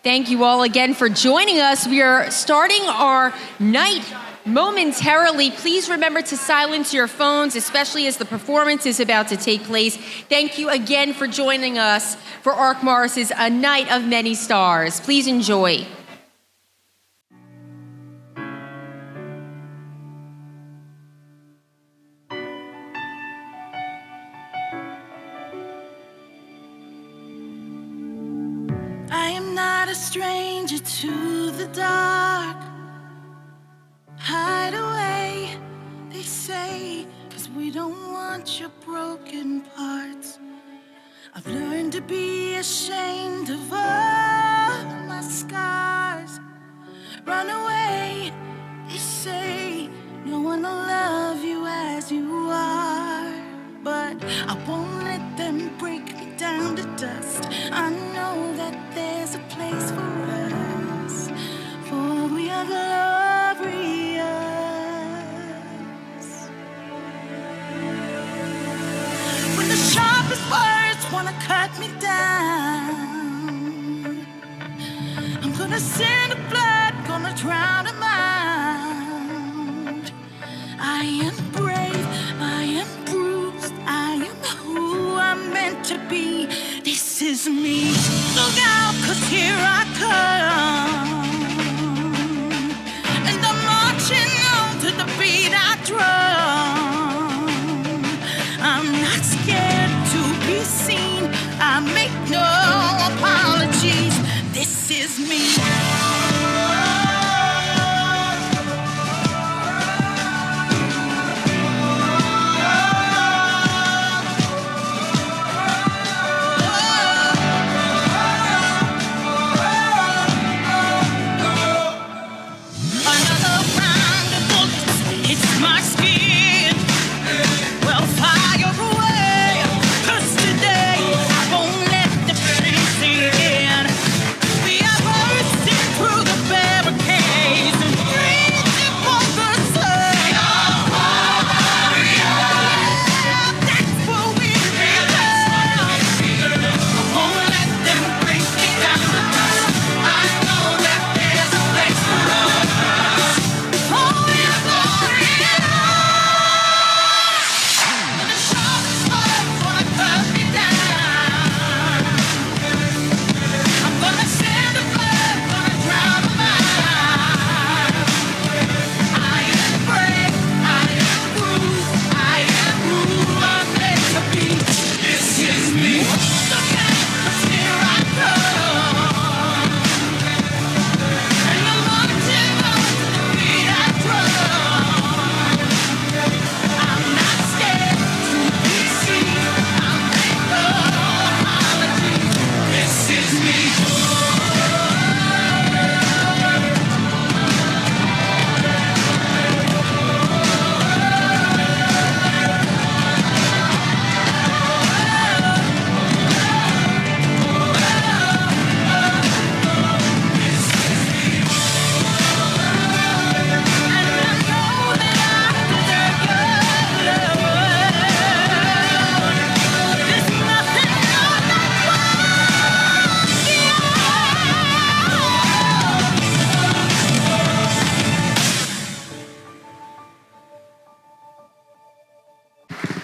Thank you all again for joining us. We are starting our night momentarily. Please remember to silence your phones, especially as the performance is about to take place. Thank you again for joining us for Ark Morris's A Night of Many Stars. Please enjoy. I am not a stranger to the dark. Hide away, they say, 'cause we don't want your broken parts. I've learned to be ashamed of all my scars. Run away, they say, no one will love you as you are. But I won't let them break me down to dust. I know that there's a place for us, for we are glorious. When the sharpest words wanna cut me down, I'm gonna send the blood, gonna drown them out. I am brave, I am bruised, I am who I'm meant to be. This is me. Look out, 'cause here I come, and I'm marching on to the beat I drum. I'm not scared to be seen, I make no apologies. This is me.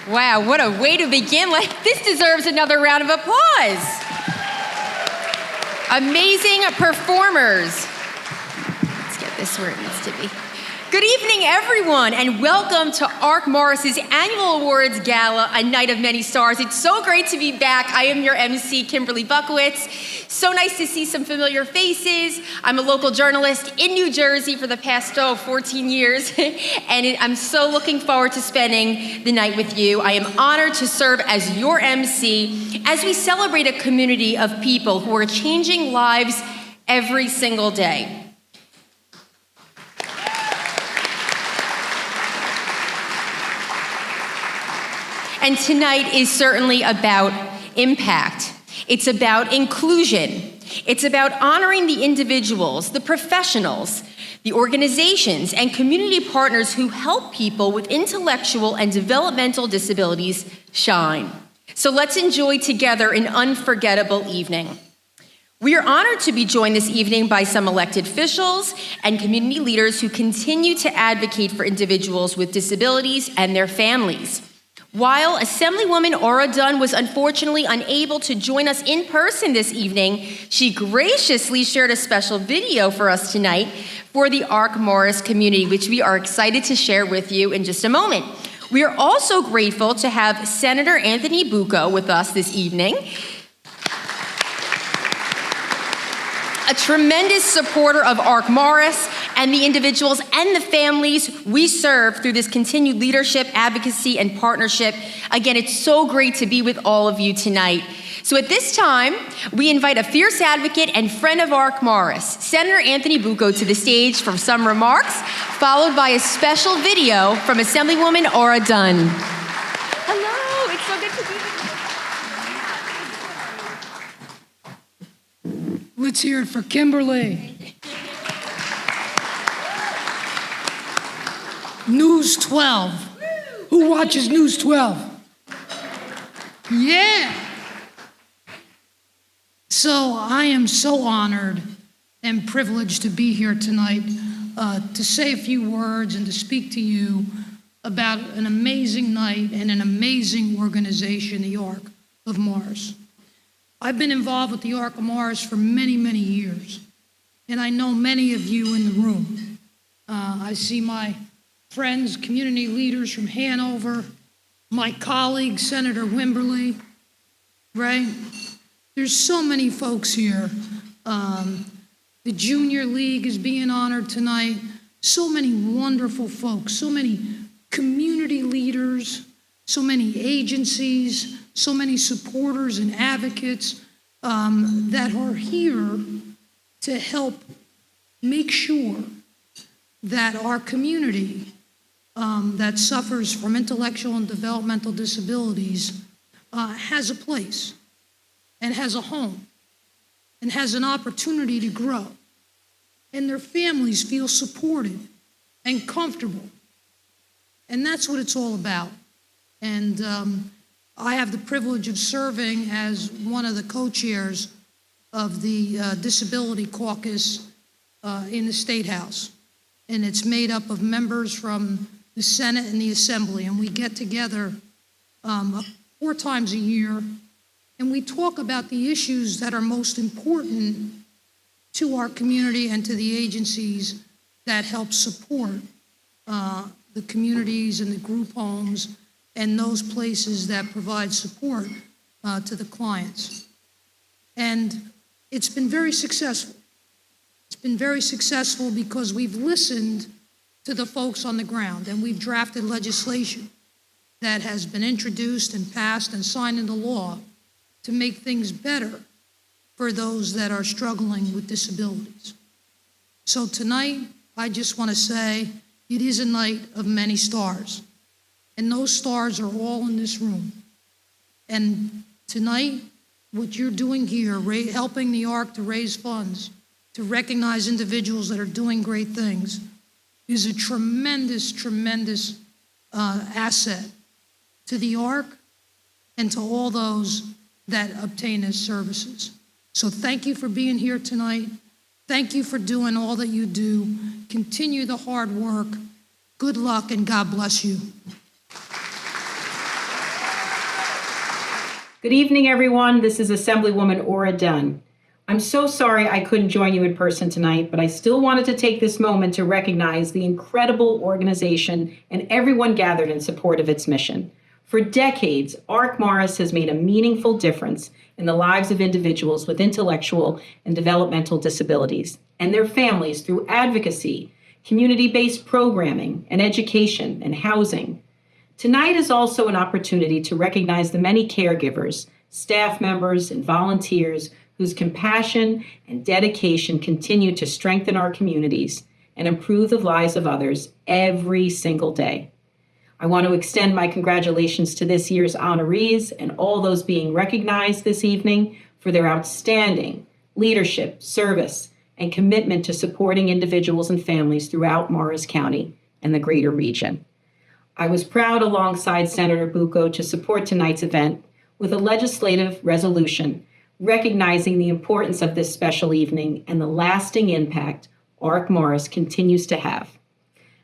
Wow, what a way to begin. This deserves another round of applause. Amazing performers. Let's get this where it needs to be. Good evening, everyone, and welcome to Ark Morris's annual awards gala, A Night of Many Stars. It's so great to be back. I am your MC, Kimberly Buckowitz. So nice to see some familiar faces. I'm a local journalist in New Jersey for the past 14 years, and I'm so looking forward to spending the night with you. I am honored to serve as your MC as we celebrate a community of people who are changing lives every single day. And tonight is certainly about impact. It's about inclusion. It's about honoring the individuals, the professionals, the organizations, and community partners who help people with intellectual and developmental disabilities shine. So let's enjoy together an unforgettable evening. We are honored to be joined this evening by some elected officials and community leaders who continue to advocate for individuals with disabilities and their families. While Assemblywoman Aura Dunn was unfortunately unable to join us in person this evening, she graciously shared a special video for us tonight for the Ark Morris community, which we are excited to share with you in just a moment. We are also grateful to have Senator Anthony Bucco with us this evening, a tremendous supporter of Ark Morris and the individuals and the families we serve through this continued leadership, advocacy, and partnership. Again, it's so great to be with all of you tonight. So at this time, we invite a fierce advocate and friend of Ark Morris, Senator Anthony Bucco, to the stage for some remarks, followed by a special video from Assemblywoman Aura Dunn. Hello, it's so good to be with you. Let's hear it for Kimberly. News 12. Who watches News 12? Yeah. So I am so honored and privileged to be here tonight to say a few words and to speak to you about an amazing night and an amazing organization, the Ark of Mars. I've been involved with the Ark of Mars for many, many years, and I know many of you in the room. I see my friends, community leaders from Hanover, my colleague, Senator Wimberly, right? There's so many folks here. The Junior League is being honored tonight. So many wonderful folks, so many community leaders, so many agencies, so many supporters and advocates that are here to help make sure that our community that suffers from intellectual and developmental disabilities has a place and has a home and has an opportunity to grow, and their families feel supported and comfortable. And that's what it's all about. And I have the privilege of serving as one of the co-chairs of the Disability Caucus in the State House. And it's made up of members from the Senate and the Assembly. And we get together 4 times a year, and we talk about the issues that are most important to our community and to the agencies that help support the communities and the group homes and those places that provide support to the clients. And it's been very successful. It's been very successful because we've listened to the folks on the ground, and we've drafted legislation that has been introduced and passed and signed into law to make things better for those that are struggling with disabilities. So tonight, I just want to say it is a night of many stars, and those stars are all in this room. And tonight, what you're doing here, helping the Ark to raise funds, to recognize individuals that are doing great things, is a tremendous, tremendous asset to the Ark and to all those that obtain its services. So thank you for being here tonight. Thank you for doing all that you do. Continue the hard work. Good luck, and God bless you. Good evening, everyone. This is Assemblywoman Aura Dunn. I'm so sorry I couldn't join you in person tonight, but I still wanted to take this moment to recognize the incredible organization and everyone gathered in support of its mission. For decades, Ark Morris has made a meaningful difference in the lives of individuals with intellectual and developmental disabilities and their families through advocacy, community-based programming, and education and housing. Tonight is also an opportunity to recognize the many caregivers, staff members, and volunteers whose compassion and dedication continue to strengthen our communities and improve the lives of others every single day. I want to extend my congratulations to this year's honorees and all those being recognized this evening for their outstanding leadership, service, and commitment to supporting individuals and families throughout Morris County and the greater region. I was proud alongside Senator Bucco to support tonight's event with a legislative resolution recognizing the importance of this special evening and the lasting impact Ark Morris continues to have.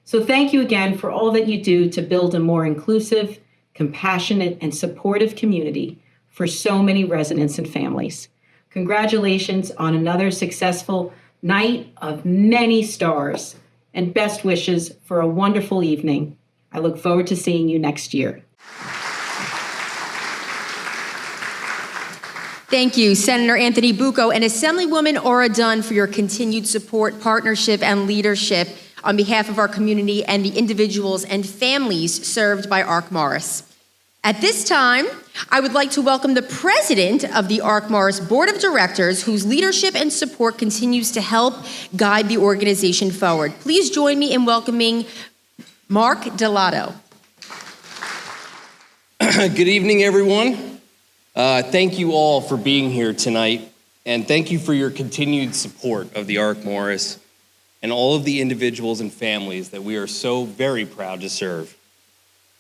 So thank you again for all that you do to build a more inclusive, compassionate, and supportive community for so many residents and families. Congratulations on another successful night of many stars, and best wishes for a wonderful evening. I look forward to seeing you next year. Thank you, Senator Anthony Bucco and Assemblywoman Ora Dunn, for your continued support, partnership, and leadership on behalf of our community and the individuals and families served by Ark Morris. At this time, I would like to welcome the president of the Ark Morris Board of Directors, whose leadership and support continues to help guide the organization forward. Please join me in welcoming Mark Delato. Good evening, everyone. Thank you all for being here tonight, and thank you for your continued support of the Ark Morris and all of the individuals and families that we are so very proud to serve.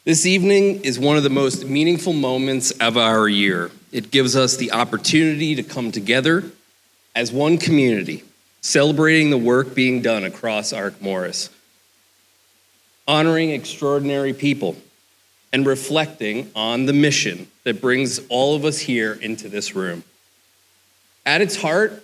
This evening is one of the most meaningful moments of our year. It gives us the opportunity to come together as one community, celebrating the work being done across Ark Morris, honoring extraordinary people, and reflecting on the mission that brings all of us here into this room. At its heart,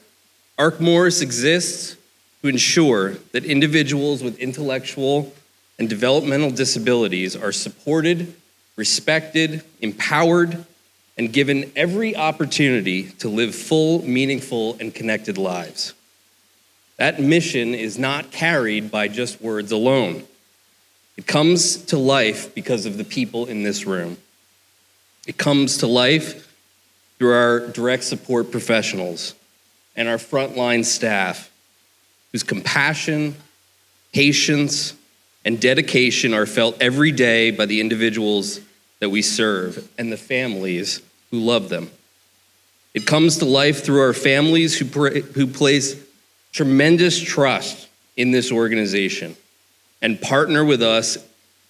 Ark Morris exists to ensure that individuals with intellectual and developmental disabilities are supported, respected, empowered, and given every opportunity to live full, meaningful, and connected lives. That mission is not carried by just words alone. It comes to life because of the people in this room. It comes to life through our direct support professionals and our frontline staff, whose compassion, patience, and dedication are felt every day by the individuals that we serve and the families who love them. It comes to life through our families who place tremendous trust in this organization and partner with us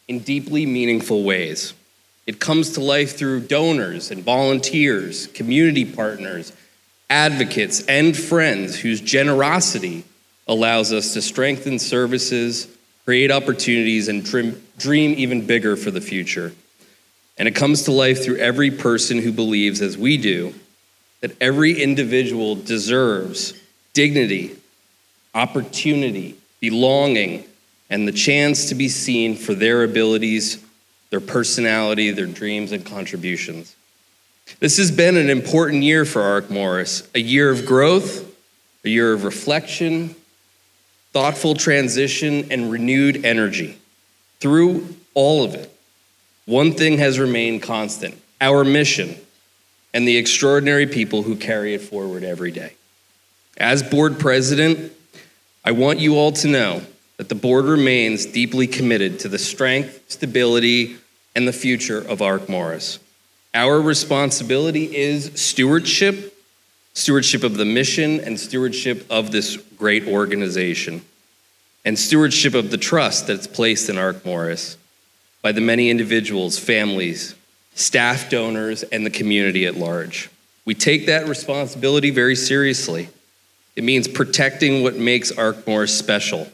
in deeply meaningful ways. It comes to life through donors and volunteers, community partners, advocates, and friends whose generosity allows us to strengthen services, create opportunities, and dream even bigger for the future. And it comes to life through every person who believes, as we do, that every individual deserves dignity, opportunity, belonging, and the chance to be seen for their abilities, their personality, their dreams, and contributions. This has been an important year for Ark Morris, a year of growth, a year of reflection, thoughtful transition, and renewed energy. Through all of it, one thing has remained constant: our mission and the extraordinary people who carry it forward every day. As board president, I want you all to know that the board remains deeply committed to the strength, stability, and the future of Ark Morris. Our responsibility is stewardship of the mission, and stewardship of this great organization, and stewardship of the trust that's placed in Ark Morris by the many individuals, families, staff, donors, and the community at large. We take that responsibility very seriously. It means protecting what makes Ark Morris special,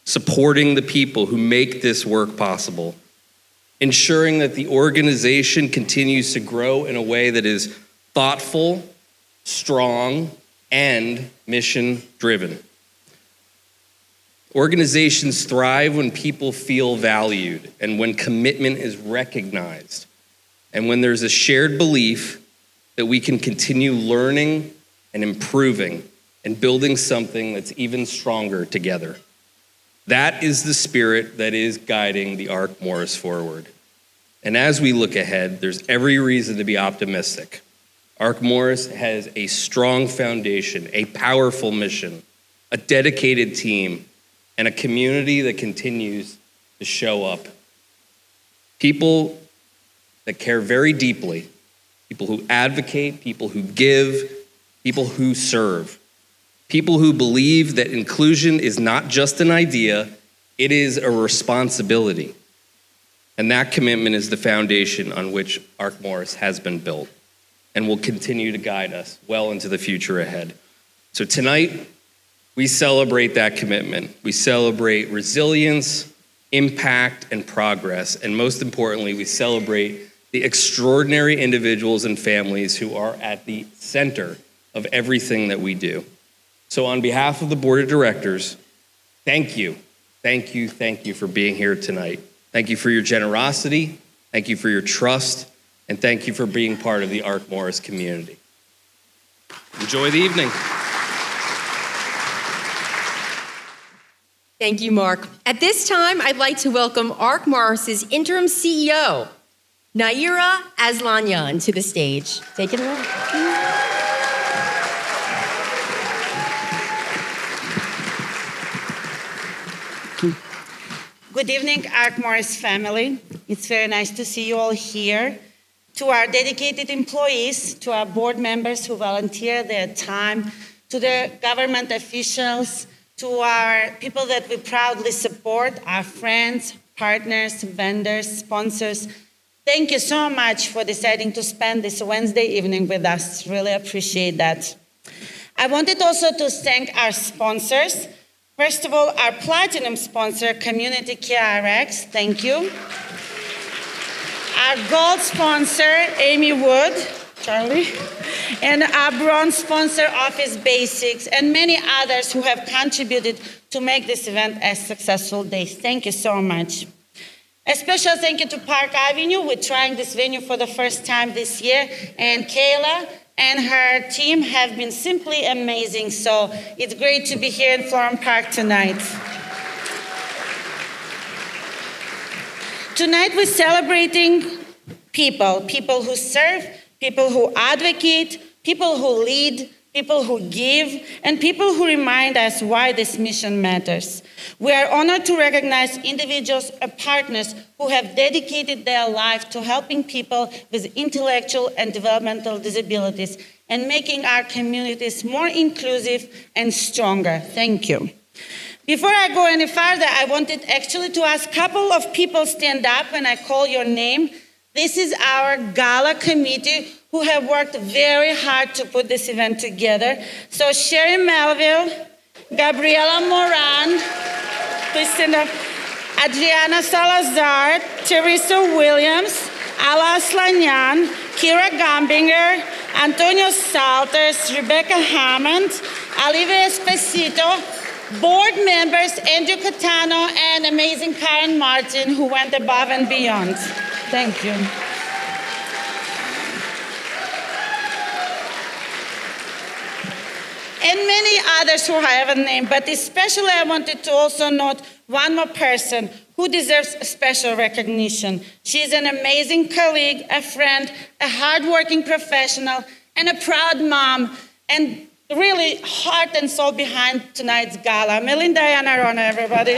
supporting the people who make this work possible, ensuring that the organization continues to grow in a way that is thoughtful, strong, and mission-driven. Organizations thrive when people feel valued and when commitment is recognized, and when there's a shared belief that we can continue learning and improving and building something that's even stronger together. That is the spirit that is guiding the Ark Morris forward. And as we look ahead, there's every reason to be optimistic. Ark Morris has a strong foundation, a powerful mission, a dedicated team, and a community that continues to show up. People that care very deeply, people who advocate, people who give, people who serve, people who believe that inclusion is not just an idea, it is a responsibility. And that commitment is the foundation on which Ark Morris has been built. and will continue to guide us well into the future ahead. So tonight, we celebrate that commitment. We celebrate resilience, impact, and progress. And most importantly, we celebrate the extraordinary individuals and families who are at the center of everything that we do. So on behalf of the board of directors, thank you for being here tonight. Thank you for your generosity, thank you for your trust, and thank you for being part of the Ark Morris community. Enjoy the evening. Thank you, Mark. At this time, I'd like to welcome Ark Morris's interim CEO, Naira Aslanyan, to the stage. Take it away. Good evening, Ark Morris family. It's very nice to see you all here. To our dedicated employees, to our board members who volunteer their time, to the government officials, to our people that we proudly support, our friends, partners, vendors, sponsors. Thank you so much for deciding to spend this Wednesday evening with us. Really appreciate that. I wanted also to thank our sponsors. First of all, our platinum sponsor, Community CareRx, thank you. Our gold sponsor, Amy Wood, Charlie, and our bronze sponsor, Office Basics, and many others who have contributed to make this event a successful day. Thank you so much. A special thank you to Park Avenue. We're trying this venue for the first time this year, and Gala and her team have been simply amazing. So it's great to be here in Florham Park tonight. Tonight we're celebrating people who serve, people who advocate, people who lead, people who give, and people who remind us why this mission matters. We are honored to recognize individuals and partners who have dedicated their life to helping people with intellectual and developmental disabilities and making our communities more inclusive and stronger. Thank you. Before I go any further, I wanted actually to ask a couple of people stand up when I call your name. This is our Gala committee who have worked very hard to put this event together. So Sherry Melville, Gabriela Moran, please stand up, Adriana Salazar, Teresa Williams, Ala Aslanyan, Kira Gombinger, Antonio Salters, Rebecca Hammond, Olivia Esposito, board members Andrew Catano and amazing Karen Martin who went above and beyond. Thank you. And many others who I haven't named, but especially I wanted to also note one more person who deserves special recognition. She's an amazing colleague, a friend, a hardworking professional, and a proud mom, and really heart and soul behind tonight's gala. Melinda Yanarona, everybody.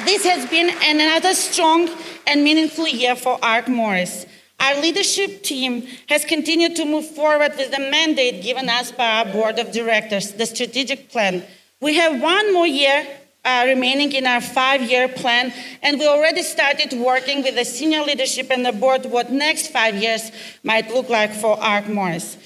This has been another strong and meaningful year for Ark Morris. Our leadership team has continued to move forward with the mandate given us by our board of directors, the strategic plan. We have one more year remaining in our 5-year plan, and we already started working with the senior leadership and the board what next 5 years might look like for Ark Morris.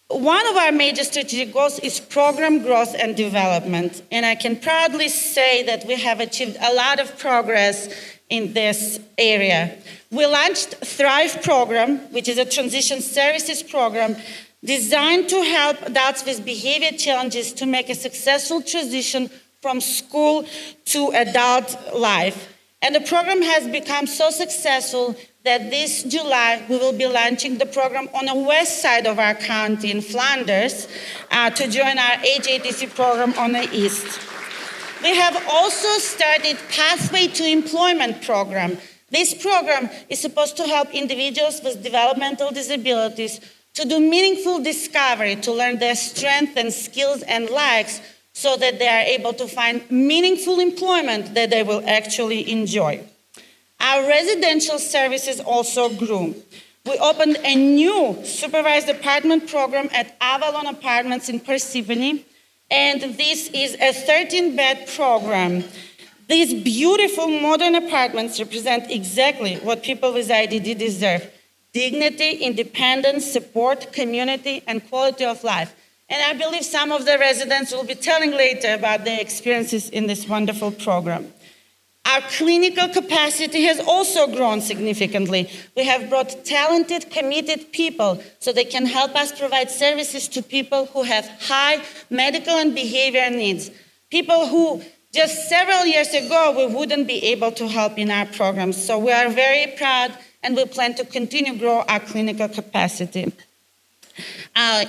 One of our major strategic goals is program growth and development, and I can proudly say that we have achieved a lot of progress in this area. We launched Thrive program, which is a transition services program designed to help adults with behavior challenges to make a successful transition from school to adult life. And the program has become so successful that this July we will be launching the program on the west side of our county in Flanders to join our HATC program on the east. We have also started Pathway to Employment program. This program is supposed to help individuals with developmental disabilities to do meaningful discovery, to learn their strengths and skills and likes so that they are able to find meaningful employment that they will actually enjoy. Our residential services also grew. We opened a new supervised apartment program at Avalon Apartments in Parsippany, and this is a 13-bed program. These beautiful modern apartments represent exactly what people with IDD deserve: dignity, independence, support, community, and quality of life. And I believe some of the residents will be telling later about their experiences in this wonderful program. Our clinical capacity has also grown significantly. We have brought talented, committed people so they can help us provide services to people who have high medical and behavior needs, people who just several years ago we wouldn't be able to help in our programs. So we are very proud and we plan to continue to grow our clinical capacity.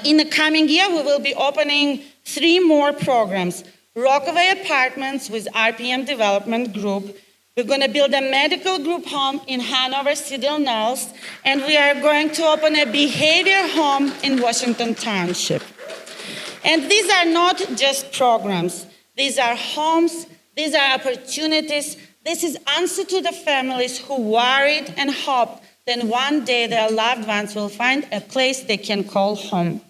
In the coming year, we will be opening 3 more programs. Rockaway Apartments with RPM Development Group. We're going to build a medical group home in Hanover, Cedar Knolls, and we are going to open a behavior home in Washington Township. And these are not just programs. These are homes, these are opportunities. This is answer to the families who worried and hoped that one day their loved ones will find a place they can call home.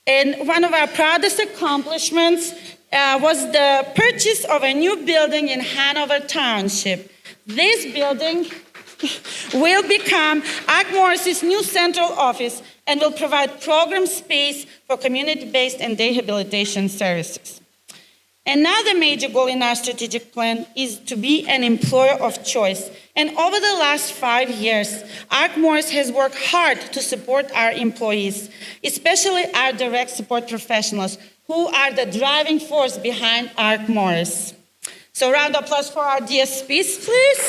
And one of our proudest accomplishments was the purchase of a new building in Hanover Township. This building will become Ark Morris's new central office and will provide program space for community-based and rehabilitation services. Another major goal in our strategic plan is to be an employer of choice. And over the last 5 years, Ark Morris has worked hard to support our employees, especially our direct support professionals, who are the driving force behind Ark Morris. So round of applause for our DSPs, please.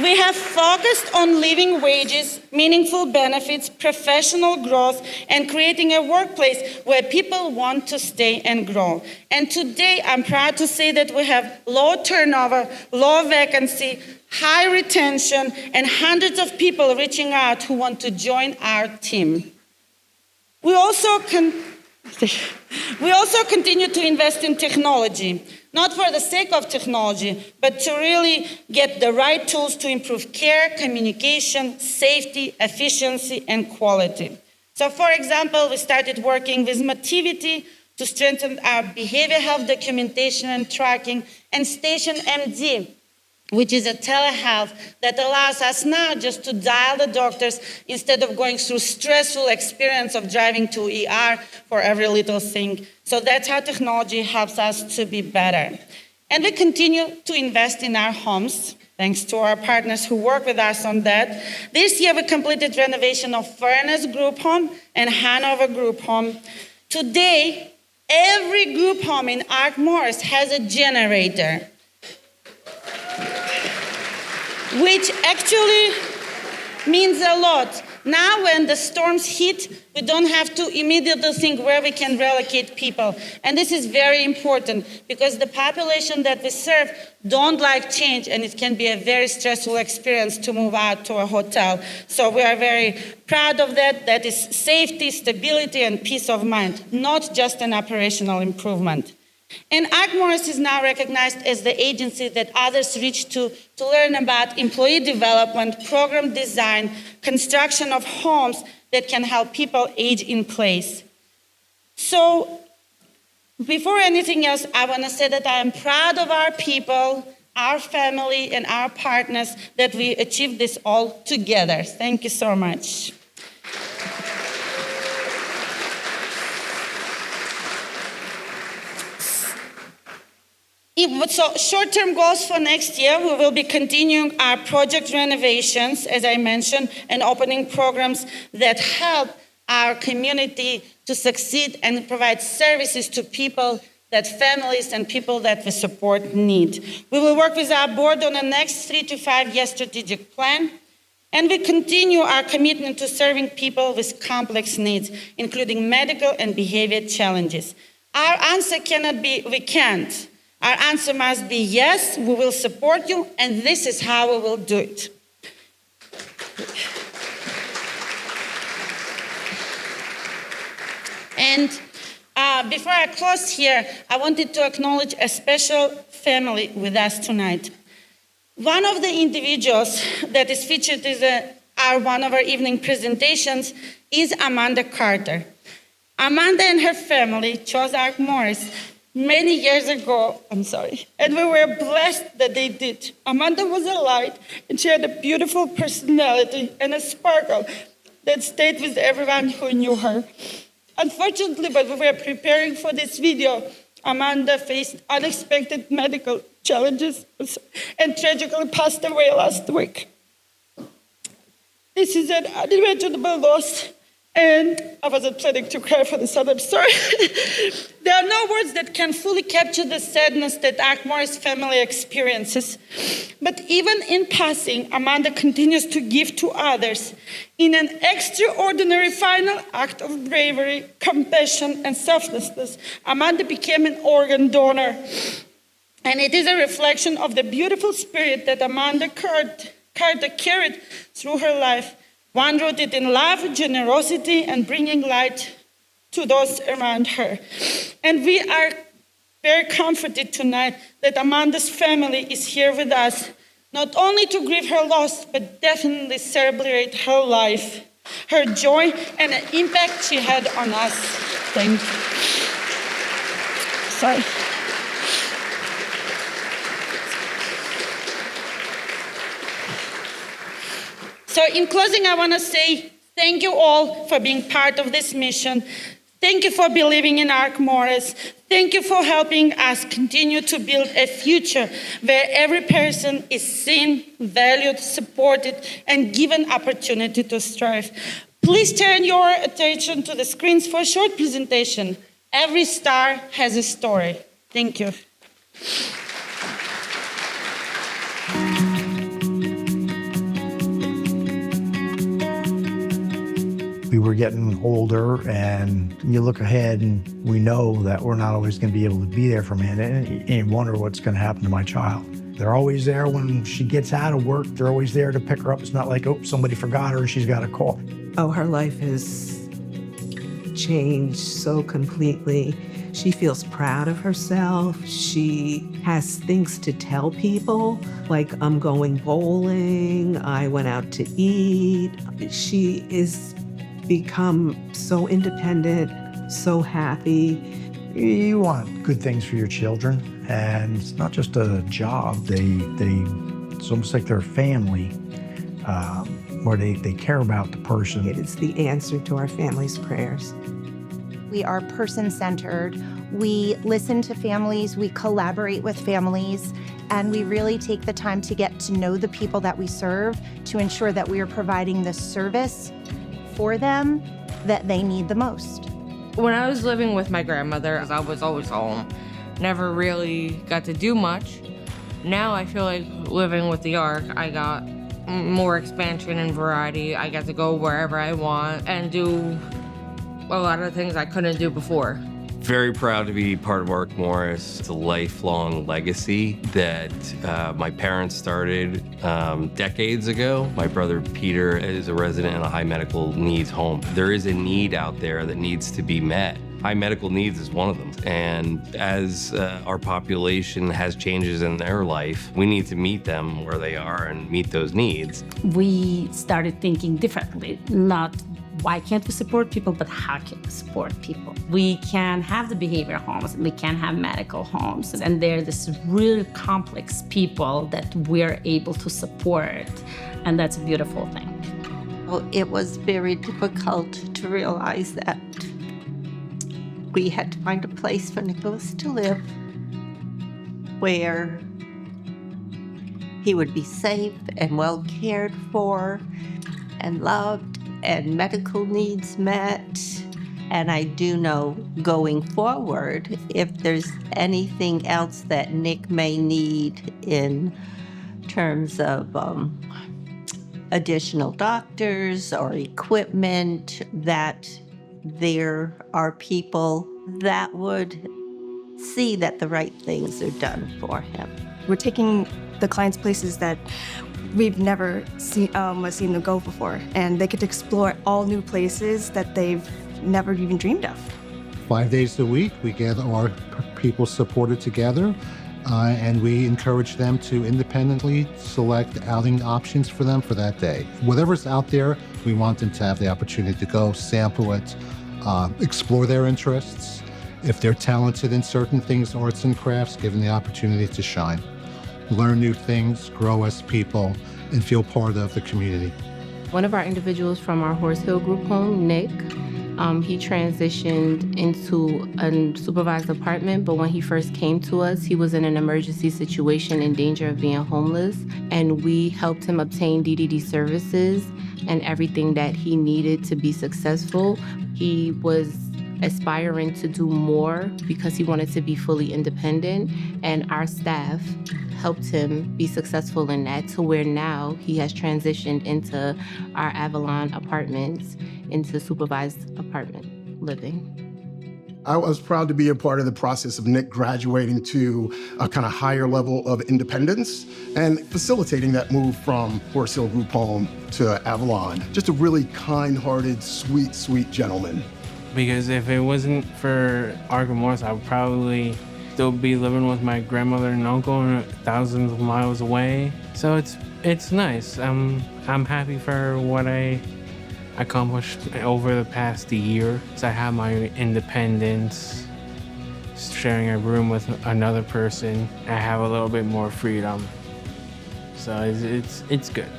We have focused on living wages, meaningful benefits, professional growth, and creating a workplace where people want to stay and grow. And today, I'm proud to say that we have low turnover, low vacancy, high retention, and hundreds of people reaching out who want to join our team. We also continue to invest in technology, not for the sake of technology, but to really get the right tools to improve care, communication, safety, efficiency, and quality. So for example, we started working with Motivity to strengthen our behavior health documentation and tracking, and Station MD, which is a telehealth that allows us now just to dial the doctors instead of going through stressful experience of driving to ER for every little thing. So that's how technology helps us to be better. And we continue to invest in our homes, thanks to our partners who work with us on that. This year we completed renovation of Furnace Group Home and Hanover Group Home. Today, every group home in Ark Morris has a generator, which actually means a lot. Now when the storms hit, we don't have to immediately think where we can relocate people. And this is very important because the population that we serve don't like change, and it can be a very stressful experience to move out to a hotel. So we are very proud of that. That is safety, stability, and peace of mind, not just an operational improvement. And Ark Morris is now recognized as the agency that others reach to learn about employee development, program design, construction of homes that can help people age in place. So before anything else, I want to say that I am proud of our people, our family, and our partners that we achieved this all together. Thank you so much. So short-term goals for next year, we will be continuing our project renovations, as I mentioned, and opening programs that help our community to succeed and provide services to people that families and people that we support need. We will work with our board on the next 3 to 5 year strategic plan, and we continue our commitment to serving people with complex needs, including medical and behavior challenges. Our answer cannot be, we can't. Our answer must be yes, we will support you, and this is how we will do it. And before I close here, I wanted to acknowledge a special family with us tonight. One of the individuals that is featured in one of our evening presentations is Amanda Carter. Amanda and her family chose Ark Morris many years ago, and we were blessed that they did. Amanda was a light, and she had a beautiful personality and a sparkle that stayed with everyone who knew her. Unfortunately, when we were preparing for this video, Amanda faced unexpected medical challenges and tragically passed away last week. This is an unimaginable loss, and I wasn't planning to cry for this, I'm sorry. There are no words that can fully capture the sadness that Ark Morris family experiences. But even in passing, Amanda continues to give to others in an extraordinary final act of bravery, compassion, and selflessness. Amanda became an organ donor, and it is a reflection of the beautiful spirit that Amanda carried through her life, one rooted in love, generosity, and bringing light to those around her. And we are very comforted tonight that Amanda's family is here with us, not only to grieve her loss, but definitely celebrate her life, her joy, and the impact she had on us. Thank you. Sorry. So in closing, I want to say thank you all for being part of this mission. Thank you for believing in Ark Morris. Thank you for helping us continue to build a future where every person is seen, valued, supported, and given opportunity to strive. Please turn your attention to the screens for a short presentation. Every star has a story. Thank you. We were getting older, and you look ahead and we know that we're not always going to be able to be there for Amanda, and you wonder what's going to happen to my child. They're always there when she gets out of work. They're always there to pick her up. It's not like, oh, somebody forgot her and she's got a call. Oh, her life has changed so completely. She feels proud of herself. She has things to tell people, like I'm going bowling, I went out to eat. She is become so independent, so happy. You want good things for your children, and it's not just a job. It's almost like they're a family, where they care about the person. It is the answer to our family's prayers. We are person-centered. We listen to families, we collaborate with families, and we really take the time to get to know the people that we serve to ensure that we are providing the service for them that they need the most. When I was living with my grandmother, I was always home. Never really got to do much. Now I feel like living with the Ark, I got more expansion and variety. I got to go wherever I want and do a lot of things I couldn't do before. Very proud to be part of Ark Morris. It's a lifelong legacy that my parents started decades ago. My brother Peter is a resident in a high medical needs home. There is a need out there that needs to be met. High medical needs is one of them. And as our population has changes in their life, we need to meet them where they are and meet those needs. We started thinking differently, not why can't we support people, but how can we support people? We can have the behavioral homes, and we can have medical homes, and they're this really complex people that we're able to support, and that's a beautiful thing. Well, it was very difficult to realize that we had to find a place for Nicholas to live where he would be safe and well cared for and loved and medical needs met. And I do know going forward, if there's anything else that Nick may need in terms of additional doctors or equipment, that there are people that would see that the right things are done for him. We're taking the clients places that we've never seen them go before, and they get to explore all new places that they've never even dreamed of. 5 days a week, we get our people supported together, and we encourage them to independently select outing options for them for that day. Whatever's out there, we want them to have the opportunity to go sample it, explore their interests. If they're talented in certain things, arts and crafts, give them the opportunity to shine. Learn new things, grow as people, and feel part of the community. One of our individuals from our Horse Hill group home, Nick, he transitioned into a supervised apartment, but when he first came to us, he was in an emergency situation in danger of being homeless, and we helped him obtain DDD services and everything that he needed to be successful. He was aspiring to do more because he wanted to be fully independent, and our staff helped him be successful in that, to where now he has transitioned into our Avalon apartments, into supervised apartment living. I was proud to be a part of the process of Nick graduating to a kind of higher level of independence and facilitating that move from Horse Hill Group Home to Avalon. Just a really kind-hearted, sweet, sweet gentleman. Because if it wasn't for Ark Morris, I would probably still be living with my grandmother and uncle thousands of miles away. So it's nice. I'm happy for what I accomplished over the past year. So I have my independence, sharing a room with another person. I have a little bit more freedom. So it's good.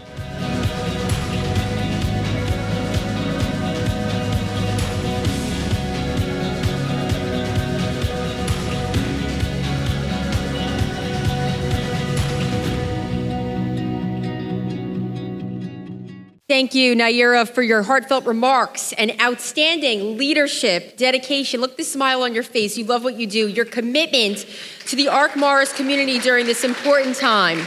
Thank you, Naira, for your heartfelt remarks and outstanding leadership, dedication. Look, the smile on your face. You love what you do. Your commitment to the Ark Morris community during this important time.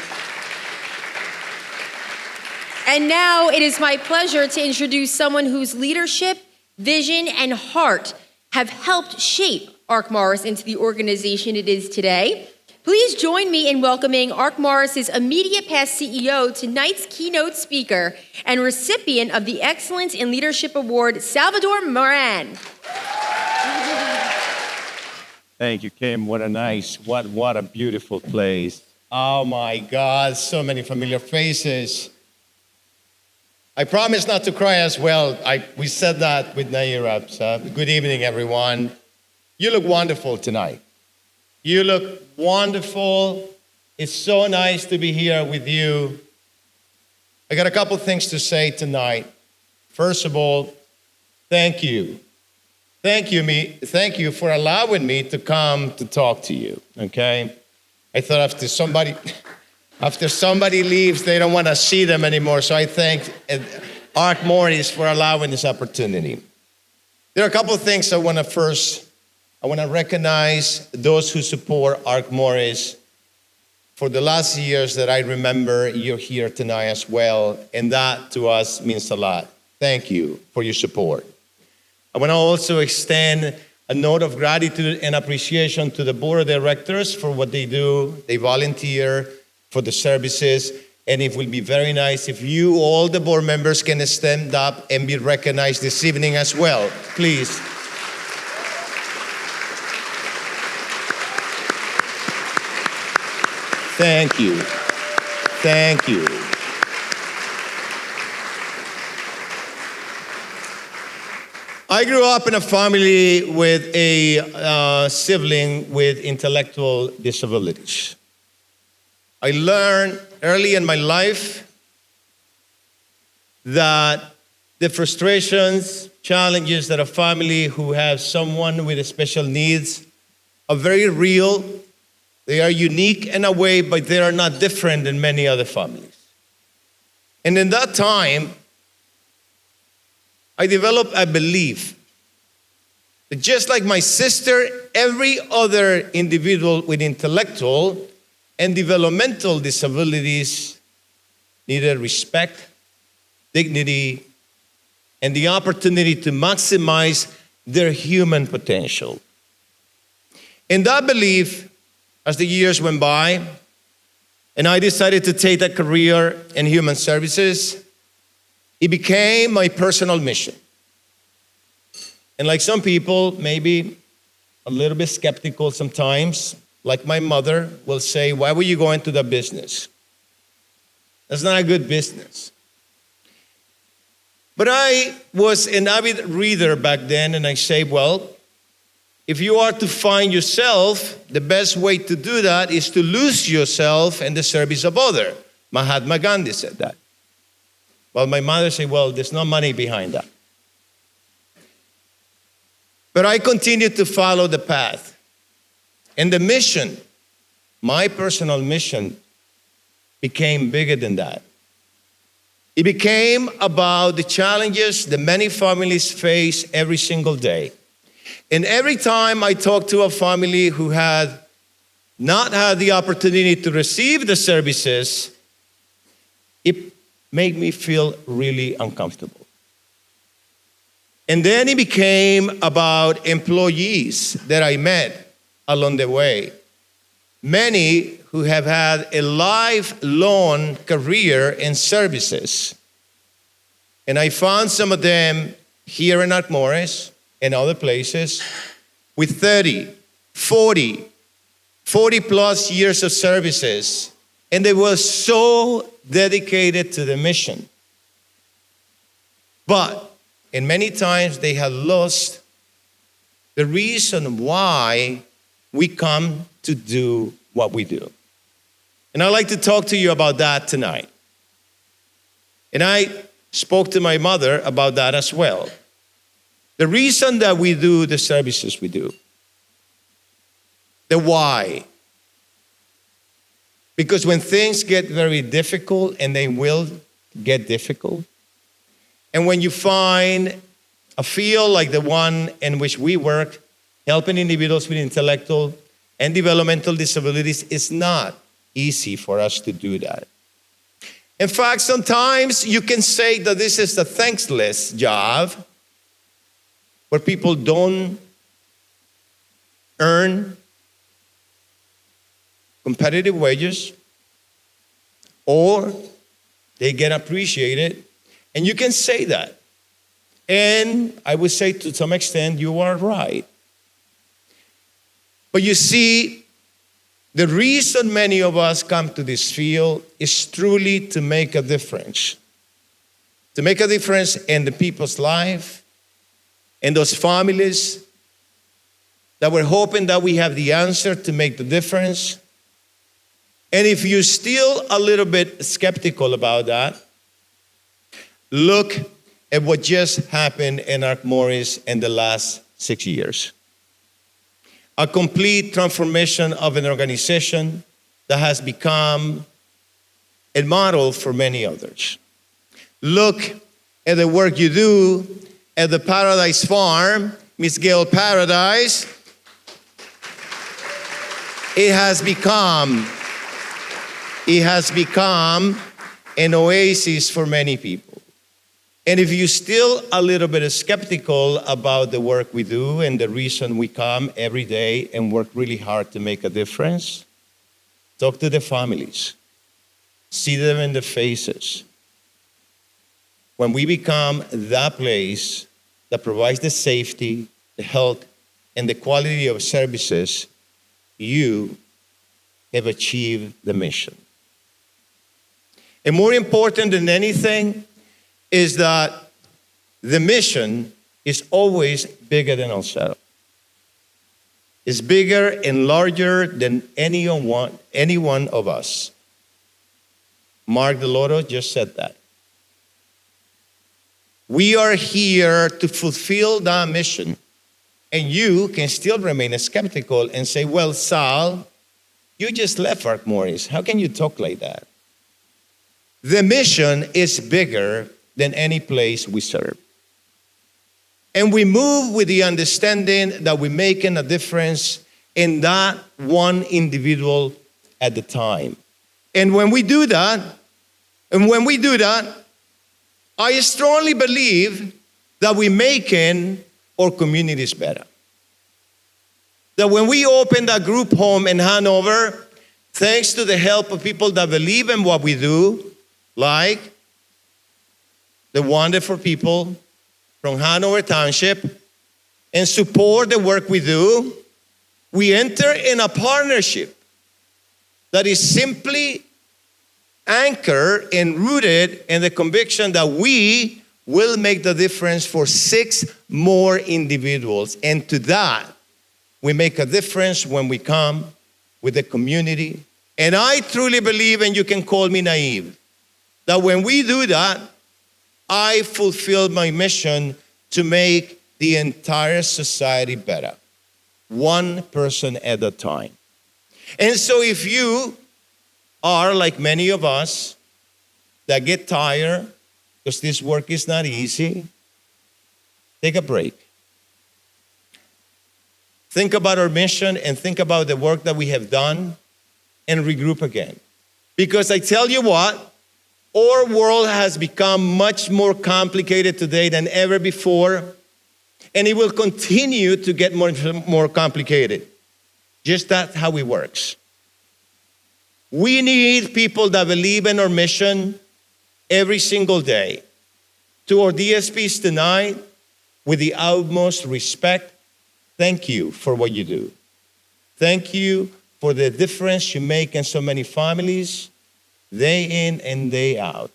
And now it is my pleasure to introduce someone whose leadership, vision, and heart have helped shape Ark Morris into the organization it is today. Please join me in welcoming Ark Morris's immediate past CEO, tonight's keynote speaker, and recipient of the Excellence in Leadership Award, Salvador Moran. Thank you, Kim. What a beautiful place. Oh my God, so many familiar faces. I promise not to cry as well. We said that with Naira. So good evening, everyone. You look wonderful tonight. You look wonderful. It's so nice to be here with you. I got a couple things to say tonight. First of all, thank you. Thank you for allowing me to come to talk to you, okay? I thought after somebody leaves, they don't want to see them anymore, so I thank Ark Morris for allowing this opportunity. There are a couple of things I want to recognize those who support Ark Morris. For the last years that I remember, you're here tonight as well, and that to us means a lot. Thank you for your support. I want to also extend a note of gratitude and appreciation to the board of directors for what they do. They volunteer for the services, and it will be very nice if you, all the board members, can stand up and be recognized this evening as well, please. Thank you. Thank you. I grew up in a family with a sibling with intellectual disabilities. I learned early in my life that the frustrations, challenges that a family who has someone with special needs are very real. They are unique in a way, but they are not different than many other families. And in that time, I developed a belief that just like my sister, every other individual with intellectual and developmental disabilities needed respect, dignity, and the opportunity to maximize their human potential. And that belief, as the years went by, and I decided to take that career in human services, it became my personal mission. And like some people, maybe a little bit skeptical sometimes, like my mother will say, why were you going to that business? That's not a good business. But I was an avid reader back then, and I say, well, if you are to find yourself, the best way to do that is to lose yourself in the service of others. Mahatma Gandhi said that. Well, my mother said, well, there's no money behind that. But I continued to follow the path. And the mission, my personal mission, became bigger than that. It became about the challenges that many families face every single day. And every time I talked to a family who had not had the opportunity to receive the services, it made me feel really uncomfortable. And then it became about employees that I met along the way. Many who have had a lifelong career in services. And I found some of them here in Ark Morris and other places with 30, 40 plus years of services. And they were so dedicated to the mission. But, and many times they had lost the reason why we come to do what we do. And I'd like to talk to you about that tonight. And I spoke to my mother about that as well. The reason that we do the services we do. The why. Because when things get very difficult, and they will get difficult, and when you find a field like the one in which we work, helping individuals with intellectual and developmental disabilities, it's not easy for us to do that. In fact, sometimes you can say that this is a thankless job where people don't earn competitive wages or they get appreciated. And you can say that. And I would say to some extent you are right. But you see, the reason many of us come to this field is truly to make a difference. To make a difference in the people's life, in those families that we're hoping that we have the answer to make the difference. And if you're still a little bit skeptical about that, look at what just happened in Ark Morris in the last 6 years. A complete transformation of an organization that has become a model for many others. Look at the work you do at the Paradise Farm, Miss Gail Paradise. It has become an oasis for many people. And if you're still a little bit skeptical about the work we do and the reason we come every day and work really hard to make a difference, talk to the families. See them in the faces. When we become that place that provides the safety, the health, and the quality of services, you have achieved the mission. And more important than anything is that the mission is always bigger than ourselves. It's bigger and larger than any one of us. Mark DeLotto just said that. We are here to fulfill that mission. And you can still remain skeptical and say, well, Sal, you just left Ark Morris. How can you talk like that? The mission is bigger than any place we serve. And we move with the understanding that we're making a difference in that one individual at the time. And when we do that, I strongly believe that we're making our communities better. That when we open that group home in Hanover, thanks to the help of people that believe in what we do, like the wonderful people from Hanover Township, and support the work we do, we enter in a partnership that is simply anchored and rooted in the conviction that we will make the difference for 6 more individuals. And to that, we make a difference when we come with the community. And I truly believe, and you can call me naive, that when we do that, I fulfill my mission to make the entire society better, one person at a time. And so if you are like many of us that get tired, because this work is not easy, take a break. Think about our mission and think about the work that we have done and regroup again. Because I tell you what, our world has become much more complicated today than ever before, and it will continue to get more complicated. Just that's how it works. We need people that believe in our mission every single day. To our DSPs tonight, with the utmost respect, thank you for what you do. Thank you for the difference you make in so many families, day in and day out.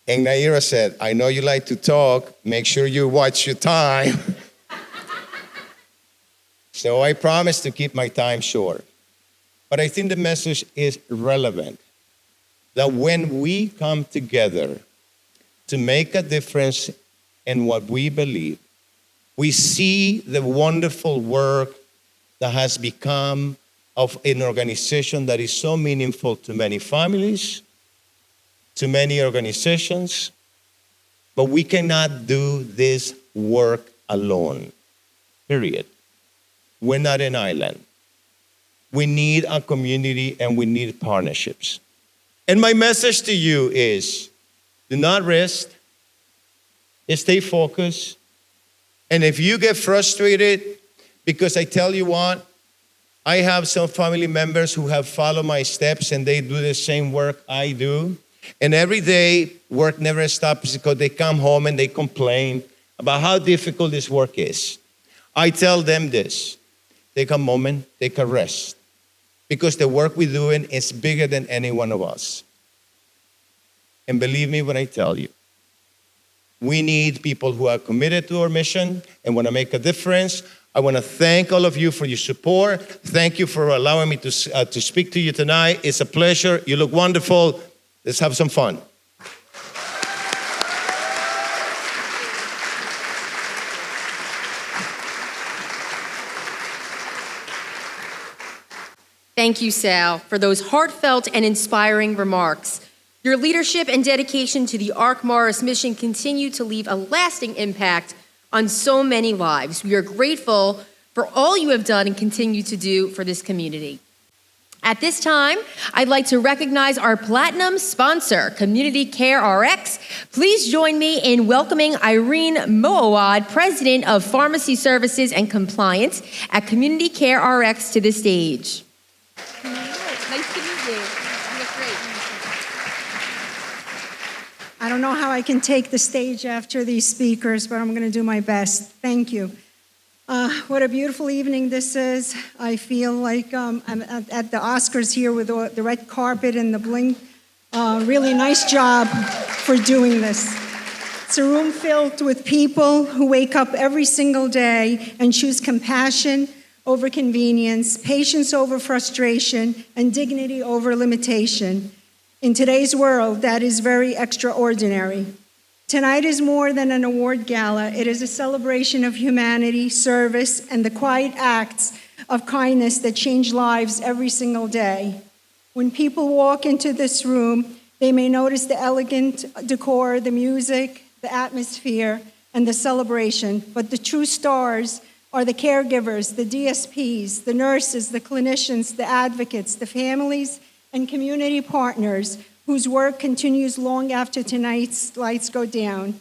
And Naira said, I know you like to talk, make sure you watch your time. So I promise to keep my time short. But I think the message is relevant, that when we come together to make a difference in what we believe, we see the wonderful work that has become of an organization that is so meaningful to many families, to many organizations, but we cannot do this work alone, period. We're not an island. We need a community and we need partnerships. And my message to you is, do not rest, stay focused, and if you get frustrated, because I tell you what, I have some family members who have followed my steps and they do the same work I do. And every day, work never stops because they come home and they complain about how difficult this work is. I tell them this, take a moment, take a rest, because the work we're doing is bigger than any one of us. And believe me when I tell you, we need people who are committed to our mission and want to make a difference. I want to thank all of you for your support. Thank you for allowing me to speak to you tonight. It's a pleasure. You look wonderful. Let's have some fun. Thank you, Sal, for those heartfelt and inspiring remarks. Your leadership and dedication to the Ark Morris mission continue to leave a lasting impact on so many lives. We are grateful for all you have done and continue to do for this community. At this time, I'd like to recognize our platinum sponsor, Community Care RX. Please join me in welcoming Irene Moawad, President of Pharmacy Services and Compliance at Community Care RX, to the stage. Nice to meet you. You look great. I don't know how I can take the stage after these speakers, but I'm going to do my best. Thank you. What a beautiful evening this is. I feel like I'm at the Oscars here with the red carpet and the bling. Really nice job for doing this. It's a room filled with people who wake up every single day and choose compassion over convenience, patience over frustration, and dignity over limitation. In today's world, that is very extraordinary. Tonight is more than an award gala. It is a celebration of humanity, service, and the quiet acts of kindness that change lives every single day. When people walk into this room, they may notice the elegant decor, the music, the atmosphere, and the celebration, but the true stars are the caregivers, the DSPs, the nurses, the clinicians, the advocates, the families, and community partners whose work continues long after tonight's lights go down.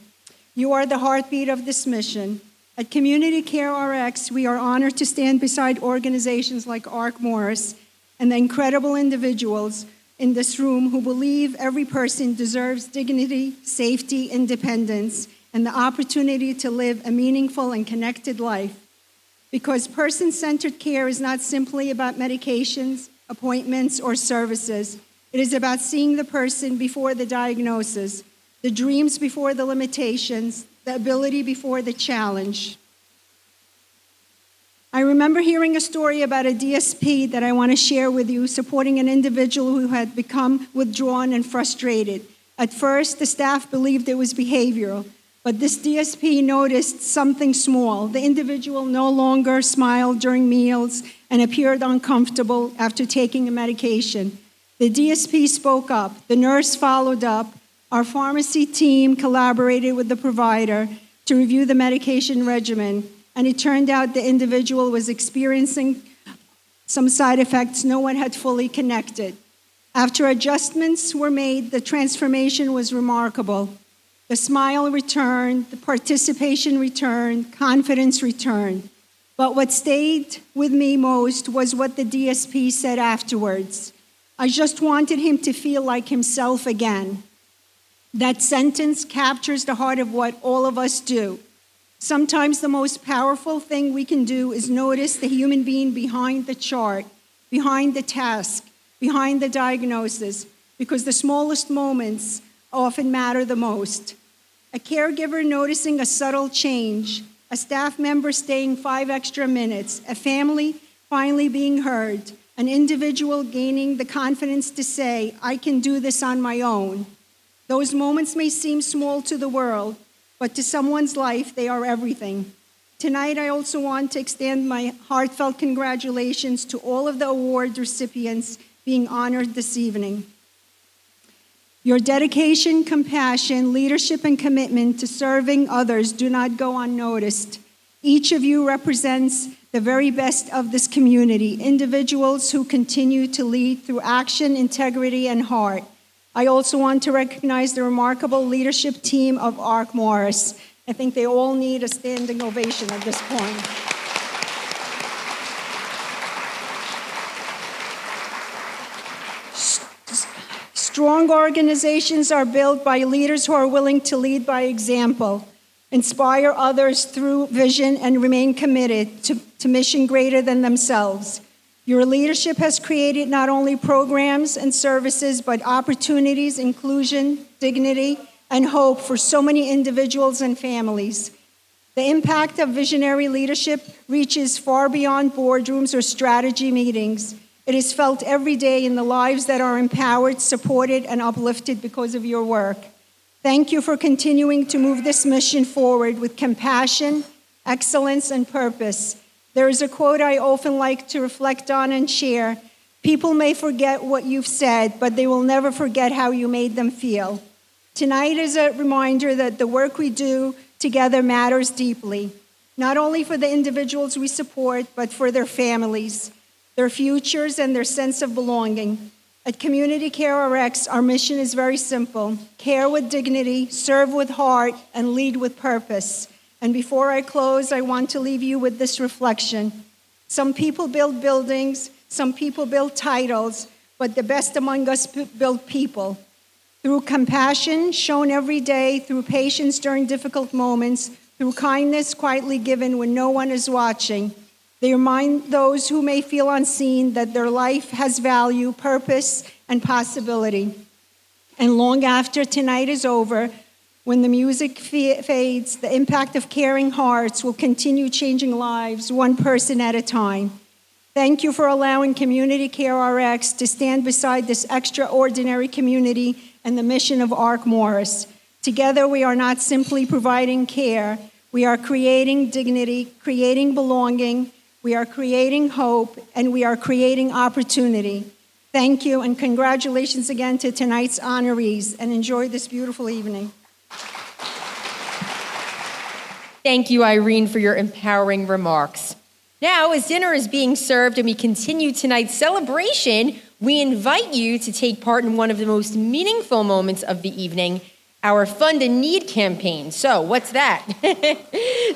You are the heartbeat of this mission. At Community Care RX, we are honored to stand beside organizations like Ark Morris and the incredible individuals in this room who believe every person deserves dignity, safety, independence, and the opportunity to live a meaningful and connected life. because person-centered care is not simply about medications, appointments, or services. It is about seeing the person before the diagnosis, the dreams before the limitations, the ability before the challenge. I remember hearing a story about a DSP that I want to share with you, supporting an individual who had become withdrawn and frustrated. At first, the staff believed it was behavioral, but this DSP noticed something small. The individual no longer smiled during meals and appeared uncomfortable after taking a medication. The DSP spoke up. The nurse followed up. Our pharmacy team collaborated with the provider to review the medication regimen, and it turned out the individual was experiencing some side effects no one had fully connected. After adjustments were made, the transformation was remarkable. The smile returned, the participation returned, confidence returned. But what stayed with me most was what the DSP said afterwards. I just wanted him to feel like himself again. That sentence captures the heart of what all of us do. Sometimes the most powerful thing we can do is notice the human being behind the chart, behind the task, behind the diagnosis, because the smallest moments often matter the most. A caregiver noticing a subtle change, a staff member staying 5 extra minutes, a family finally being heard, an individual gaining the confidence to say, I can do this on my own. Those moments may seem small to the world, but to someone's life, they are everything. Tonight, I also want to extend my heartfelt congratulations to all of the award recipients being honored this evening. Your dedication, compassion, leadership, and commitment to serving others do not go unnoticed. Each of you represents the very best of this community, individuals who continue to lead through action, integrity, and heart. I also want to recognize the remarkable leadership team of ARC Morris. I think they all need a standing ovation at this point. Strong organizations are built by leaders who are willing to lead by example, inspire others through vision, and remain committed to mission greater than themselves. Your leadership has created not only programs and services, but opportunities, inclusion, dignity, and hope for so many individuals and families. The impact of visionary leadership reaches far beyond boardrooms or strategy meetings. It is felt every day in the lives that are empowered, supported, and uplifted because of your work. Thank you for continuing to move this mission forward with compassion, excellence, and purpose. There is a quote I often like to reflect on and share. People may forget what you've said, but they will never forget how you made them feel. Tonight is a reminder that the work we do together matters deeply, not only for the individuals we support, but for their families, their futures, and their sense of belonging. At Community Care RX, our mission is very simple: care with dignity, serve with heart, and lead with purpose. And before I close, I want to leave you with this reflection. Some people build buildings, some people build titles, but the best among us build people. Through compassion shown every day, through patience during difficult moments, through kindness quietly given when no one is watching, they remind those who may feel unseen that their life has value, purpose, and possibility. And long after tonight is over, when the music fades, the impact of caring hearts will continue changing lives, one person at a time. Thank you for allowing Community Care RX to stand beside this extraordinary community and the mission of ARC Morris. Together, we are not simply providing care, we are creating dignity, creating belonging, we are creating hope, and we are creating opportunity. Thank you, and congratulations again to tonight's honorees, and enjoy this beautiful evening. Thank you, Irene, for your empowering remarks. Now, as dinner is being served and we continue tonight's celebration, we invite you to take part in one of the most meaningful moments of the evening, our Fund a Need campaign. So, what's that?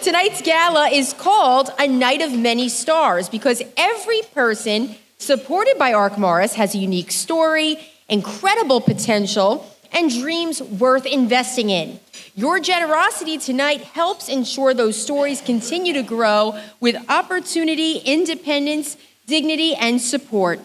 Tonight's gala is called A Night of Many Stars because every person supported by ARC Morris has a unique story, incredible potential, and dreams worth investing in. Your generosity tonight helps ensure those stories continue to grow with opportunity, independence, dignity, and support.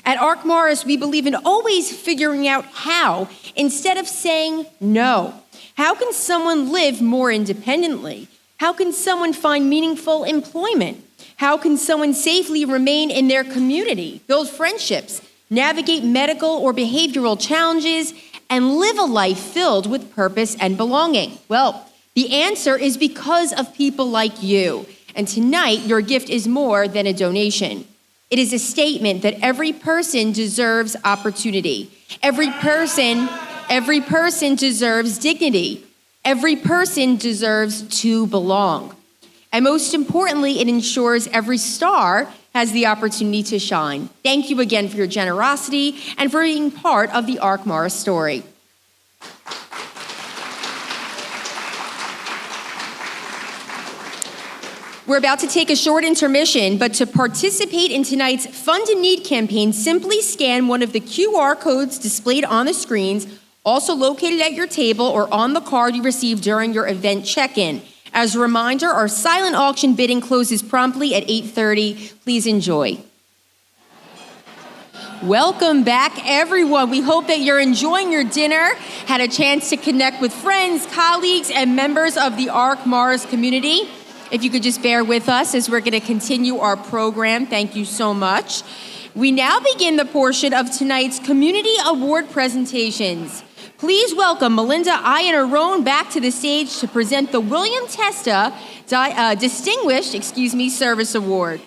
At Ark Morris, we believe in always figuring out how instead of saying no. How can someone live more independently? How can someone find meaningful employment? How can someone safely remain in their community, build friendships, navigate medical or behavioral challenges, and live a life filled with purpose and belonging? Well, the answer is because of people like you. And tonight, your gift is more than a donation. It is a statement that every person deserves opportunity. Every person deserves dignity. Every person deserves to belong. And most importantly, it ensures every star has the opportunity to shine. Thank you again for your generosity and for being part of the Ark Morris story. We're about to take a short intermission, but to participate in tonight's Fund in Need campaign, simply scan one of the QR codes displayed on the screens, also located at your table or on the card you received during your event check-in. As a reminder, our silent auction bidding closes promptly at 8:30. Please enjoy. Welcome back, everyone. We hope that you're enjoying your dinner, had a chance to connect with friends, colleagues, and members of the Ark Morris community. If you could just bear with us as we're going to continue our program. Thank you so much. We now begin the portion of tonight's Community Award presentations. Please welcome Melinda Iannarone back to the stage to present the William Testa Distinguished Service Award.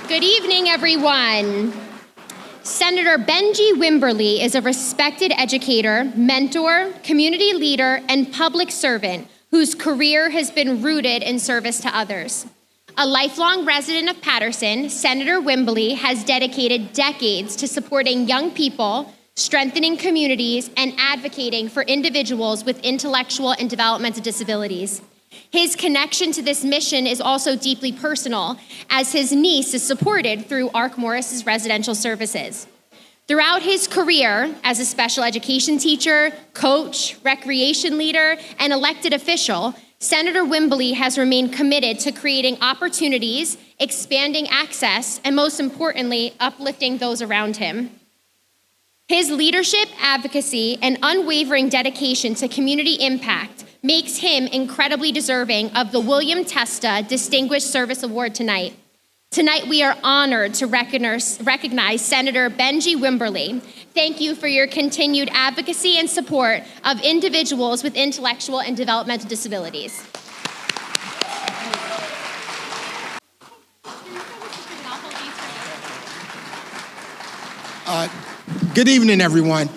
Good evening, everyone. Senator Benji Wimberly is a respected educator, mentor, community leader, and public servant whose career has been rooted in service to others. A lifelong resident of Paterson, Senator Wimberly has dedicated decades to supporting young people, strengthening communities, and advocating for individuals with intellectual and developmental disabilities. His connection to this mission is also deeply personal, as his niece is supported through Ark Morris's residential services. Throughout his career as a special education teacher, coach, recreation leader, and elected official, Senator Wimberly has remained committed to creating opportunities, expanding access, and most importantly, uplifting those around him. His leadership, advocacy, and unwavering dedication to community impact makes him incredibly deserving of the William Testa Distinguished Service Award tonight. Tonight, we are honored to recognize Senator Benji Wimberly. Thank you for your continued advocacy and support of individuals with intellectual and developmental disabilities. Good evening, everyone.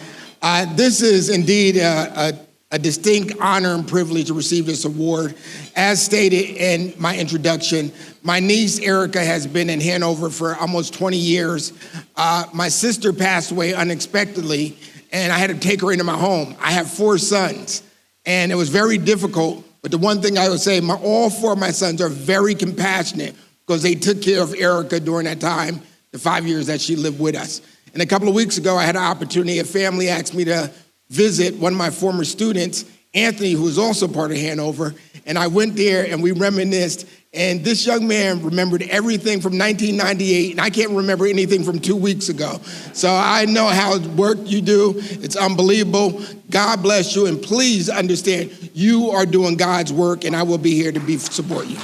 This is indeed a distinct honor and privilege to receive this award. As stated in my introduction, my niece Erica has been in Hanover for almost 20 years. My sister passed away unexpectedly, and I had to take her into my home. I have 4 sons, and it was very difficult. But the one thing I would say, all 4 of my sons are very compassionate because they took care of Erica during that time, the 5 years that she lived with us. And a couple of weeks ago, I had an opportunity. A family asked me to visit one of my former students, Anthony, who was also part of Hanover. And I went there and we reminisced. And this young man remembered everything from 1998, and I can't remember anything from 2 weeks ago. So I know how work you do. It's unbelievable. God bless you, and please understand you are doing God's work, and I will be here to support you.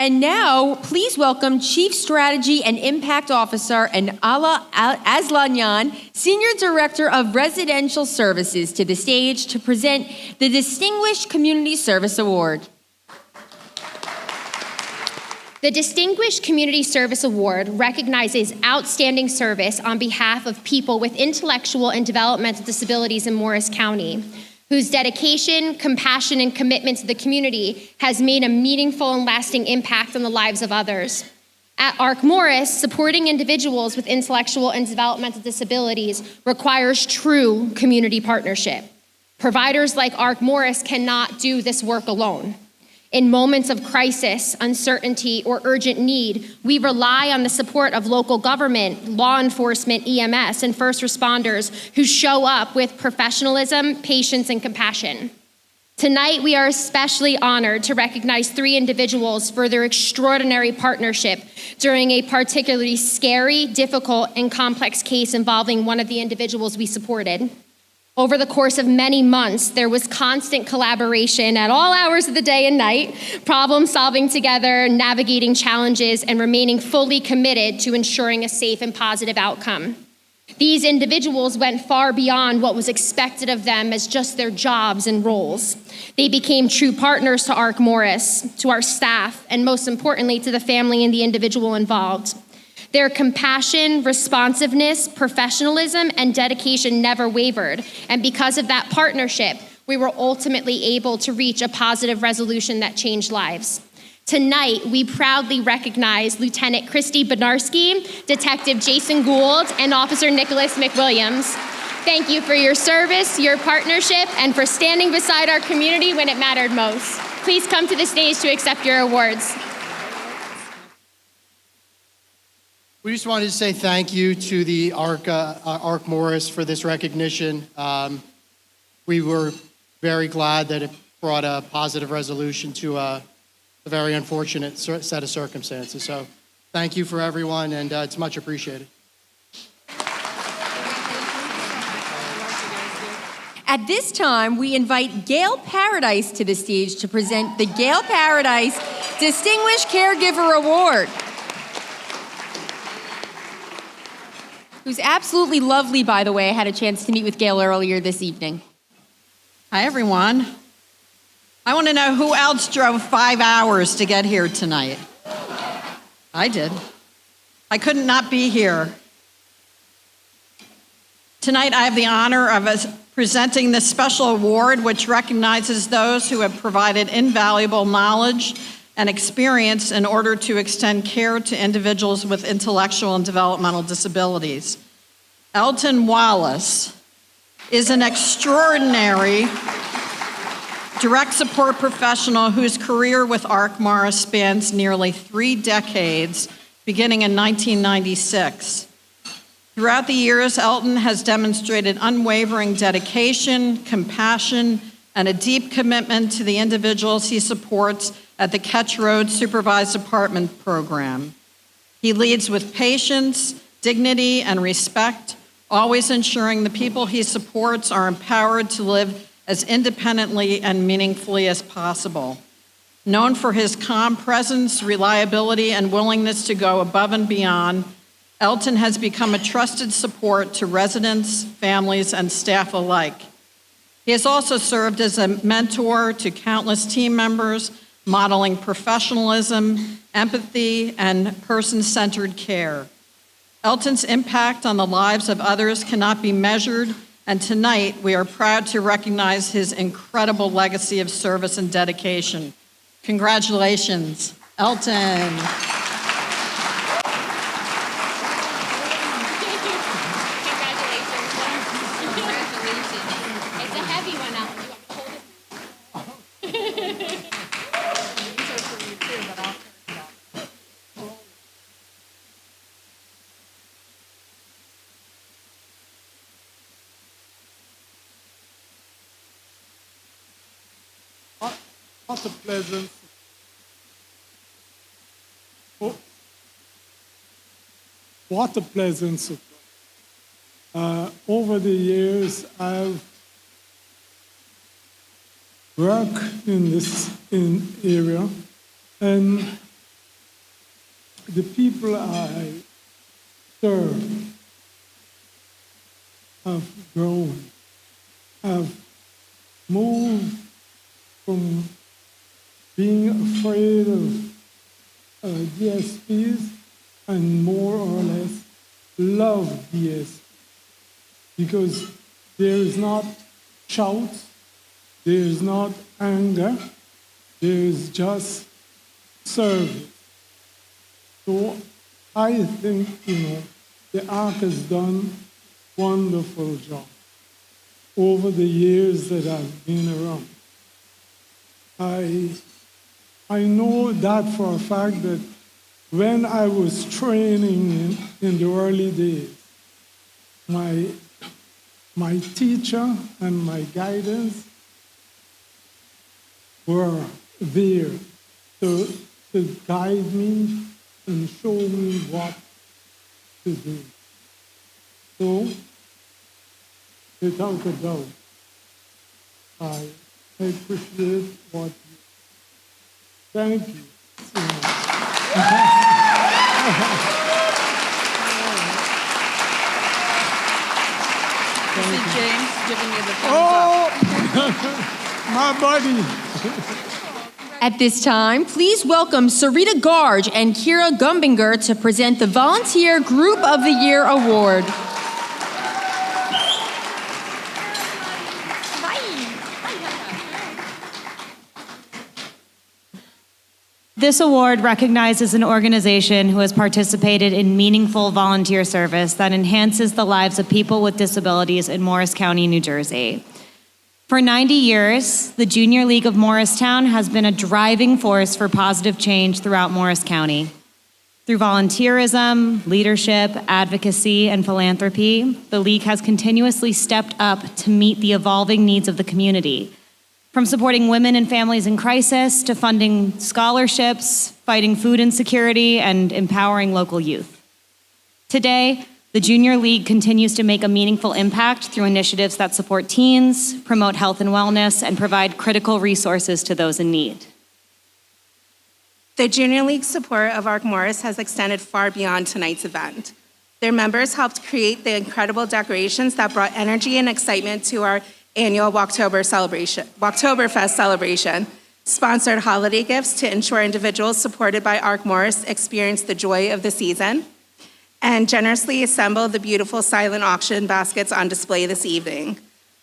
And now, please welcome Chief Strategy and Impact Officer and Ala Aslanyan, Senior Director of Residential Services, to the stage to present the Distinguished Community Service Award. The Distinguished Community Service Award recognizes outstanding service on behalf of people with intellectual and developmental disabilities in Morris County, whose dedication, compassion, and commitment to the community has made a meaningful and lasting impact on the lives of others. At Ark Morris, supporting individuals with intellectual and developmental disabilities requires true community partnership. Providers like Ark Morris cannot do this work alone. In moments of crisis, uncertainty, or urgent need, we rely on the support of local government, law enforcement, EMS, and first responders who show up with professionalism, patience, and compassion. Tonight, we are especially honored to recognize 3 individuals for their extraordinary partnership during a particularly scary, difficult, and complex case involving one of the individuals we supported. Over the course of many months, there was constant collaboration at all hours of the day and night, problem solving together, navigating challenges, and remaining fully committed to ensuring a safe and positive outcome. These individuals went far beyond what was expected of them as just their jobs and roles. They became true partners to ARC Morris, to our staff, and most importantly, to the family and the individual involved. Their compassion, responsiveness, professionalism, and dedication never wavered. And because of that partnership, we were ultimately able to reach a positive resolution that changed lives. Tonight, we proudly recognize Lieutenant Christy Bednarski, Detective Jason Gould, and Officer Nicholas McWilliams. Thank you for your service, your partnership, and for standing beside our community when it mattered most. Please come to the stage to accept your awards. We just wanted to say thank you to the ARC Morris for this recognition. We were very glad that it brought a positive resolution to a very unfortunate set of circumstances. So thank you for everyone, and it's much appreciated. At this time, we invite Gail Paradise to the stage to present the Gail Paradise Distinguished Caregiver Award. Who's absolutely lovely, by the way. I had a chance to meet with Gail earlier this evening. Hi, everyone. I want to know who else drove 5 hours to get here tonight. I did. I couldn't not be here. Tonight, I have the honor of presenting this special award, which recognizes those who have provided invaluable knowledge and experience in order to extend care to individuals with intellectual and developmental disabilities. Elton Wallace is an extraordinary direct support professional whose career with ARC Morris spans nearly 3 decades, beginning in 1996. Throughout the years, Elton has demonstrated unwavering dedication, compassion, and a deep commitment to the individuals he supports at the Ketch Road Supervised Apartment Program. He leads with patience, dignity, and respect, always ensuring the people he supports are empowered to live as independently and meaningfully as possible. Known for his calm presence, reliability, and willingness to go above and beyond, Elton has become a trusted support to residents, families, and staff alike. He has also served as a mentor to countless team members, modeling professionalism, empathy, and person-centered care. Elton's impact on the lives of others cannot be measured, and tonight we are proud to recognize his incredible legacy of service and dedication. Congratulations, Elton. What a pleasant. What a pleasant surprise. Over the years, I've worked in this area, and the people I serve have grown, have moved from being afraid of DSPs and more or less love DSPs, because there is not shouts, there is not anger, there is just service. So I think, the ARC has done a wonderful job over the years that I've been around. I I know that for a fact that when I was training in the early days, my teacher and my guidance were there to guide me and show me what to do. So, without a doubt, I appreciate what you. Thank you so much. James giving you the My buddy. At this time, please welcome Sarita Garge and Kira Gumbinger to present the Volunteer Group of the Year Award. This award recognizes an organization who has participated in meaningful volunteer service that enhances the lives of people with disabilities in Morris County, New Jersey. For 90 years, the Junior League of Morristown has been a driving force for positive change throughout Morris County. Through volunteerism, leadership, advocacy, and philanthropy, the League has continuously stepped up to meet the evolving needs of the community. From supporting women and families in crisis to funding scholarships, fighting food insecurity, and empowering local youth. Today, the Junior League continues to make a meaningful impact through initiatives that support teens, promote health and wellness, and provide critical resources to those in need. The Junior League's support of ARC Morris has extended far beyond tonight's event. Their members helped create the incredible decorations that brought energy and excitement to our annual Walktoberfest celebration, sponsored holiday gifts to ensure individuals supported by ARC Morris experience the joy of the season, and generously assembled the beautiful silent auction baskets on display this evening.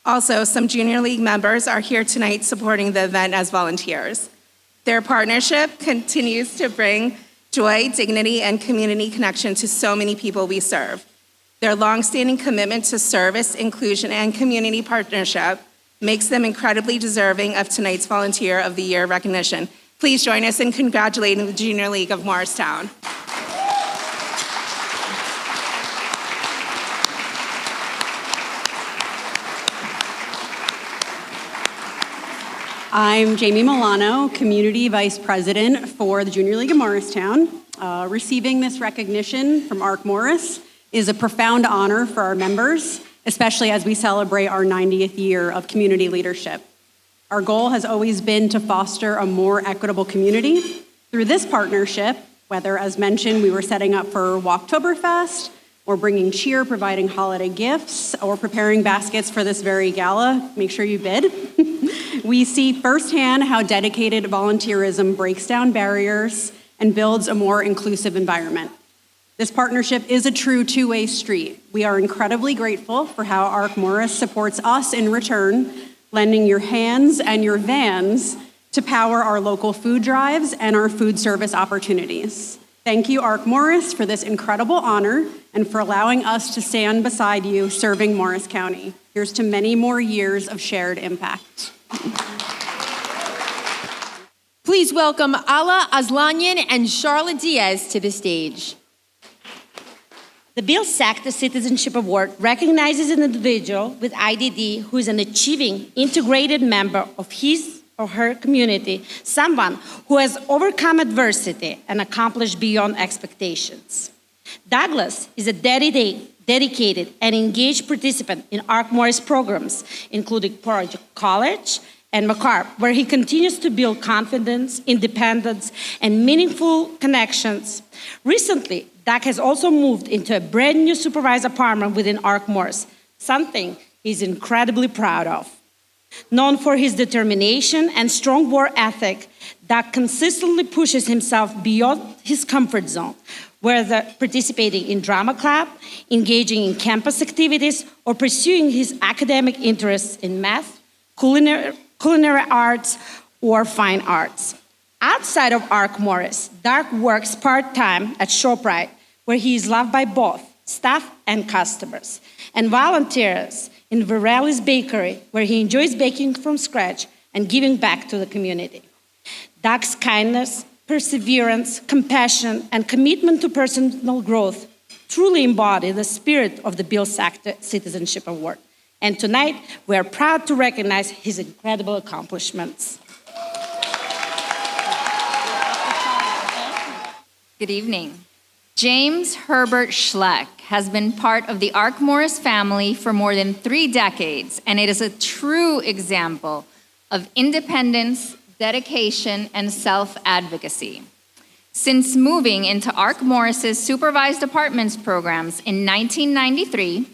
Also, some Junior League members are here tonight supporting the event as volunteers. Their partnership continues to bring joy, dignity, and community connection to so many people we serve. Their longstanding commitment to service, inclusion, and community partnership makes them incredibly deserving of tonight's Volunteer of the Year recognition. Please join us in congratulating the Junior League of Morristown. I'm Jamie Milano, Community Vice President for the Junior League of Morristown. Receiving this recognition from ARC Morris is a profound honor for our members, especially as we celebrate our 90th year of community leadership. Our goal has always been to foster a more equitable community. Through this partnership, whether, as mentioned, we were setting up for Walktoberfest, or bringing cheer, providing holiday gifts, or preparing baskets for this very gala, make sure you bid. We see firsthand how dedicated volunteerism breaks down barriers and builds a more inclusive environment. This partnership is a true two-way street. We are incredibly grateful for how ARC Morris supports us in return, lending your hands and your vans to power our local food drives and our food service opportunities. Thank you, ARC Morris, for this incredible honor and for allowing us to stand beside you serving Morris County. Here's to many more years of shared impact. Please welcome Ala Aslanyan and Charlotte Diaz to the stage. The Bill Sackter Citizenship Award recognizes an individual with IDD who is an achieving, integrated member of his or her community, someone who has overcome adversity and accomplished beyond expectations. Douglas is a dedicated and engaged participant in ARC Morris programs, including Project College and McCarp, where he continues to build confidence, independence, and meaningful connections. Recently, Doug has also moved into a brand new supervised apartment within ARC Morris, something he's incredibly proud of. Known for his determination and strong work ethic, Doug consistently pushes himself beyond his comfort zone, whether participating in drama club, engaging in campus activities, or pursuing his academic interests in math, culinary arts, or fine arts. Outside of ARC Morris, Doug works part-time at ShopRite, where he is loved by both staff and customers, and volunteers in Varelli's Bakery, where he enjoys baking from scratch and giving back to the community. Doug's kindness, perseverance, compassion, and commitment to personal growth truly embody the spirit of the Bill Sack Citizenship Award. And tonight, we are proud to recognize his incredible accomplishments. Good evening. James Herbert Schleck has been part of the Ark Morris family for more than 3 decades, and it is a true example of independence, dedication, and self-advocacy. Since moving into Ark Morris's supervised apartments programs in 1993,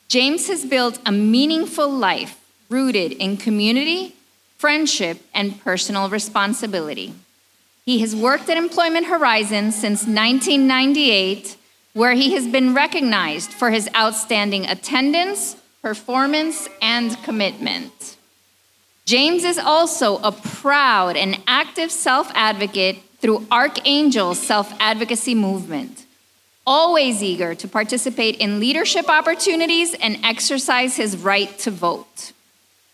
James has built a meaningful life rooted in community, friendship, and personal responsibility. He has worked at Employment Horizons since 1998, where he has been recognized for his outstanding attendance, performance, and commitment. James is also a proud and active self-advocate through Archangel's self-advocacy movement, always eager to participate in leadership opportunities and exercise his right to vote.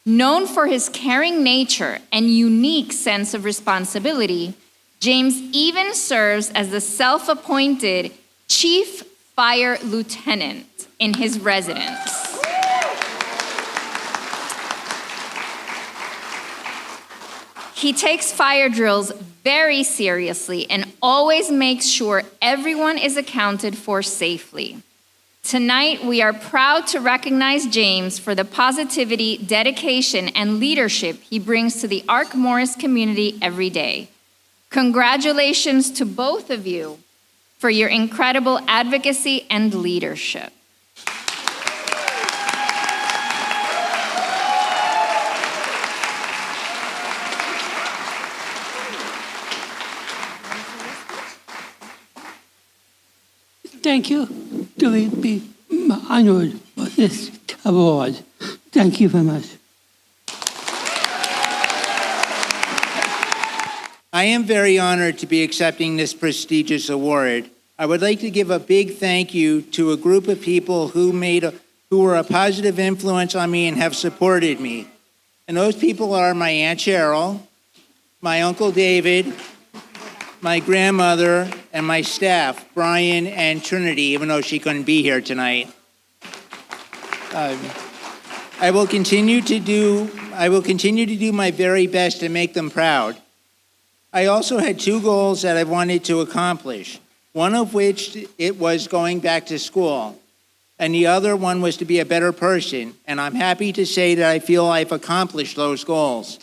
Known for his caring nature and unique sense of responsibility, James even serves as the self-appointed Chief Fire Lieutenant in his residence. He takes fire drills very seriously and always makes sure everyone is accounted for safely. Tonight, we are proud to recognize James for the positivity, dedication, and leadership he brings to the Ark Morris community every day. Congratulations to both of you for your incredible advocacy and leadership. Thank you to be honored for this award. Thank you very much. I am very honored to be accepting this prestigious award. I would like to give a big thank you to a group of people who were a positive influence on me and have supported me. And those people are my Aunt Cheryl, my Uncle David, my grandmother, and my staff, Brian and Trinity, even though she couldn't be here tonight. I will continue to do my very best to make them proud. I also had 2 goals that I wanted to accomplish, one of which it was going back to school, and the other one was to be a better person, and I'm happy to say that I feel I've accomplished those goals.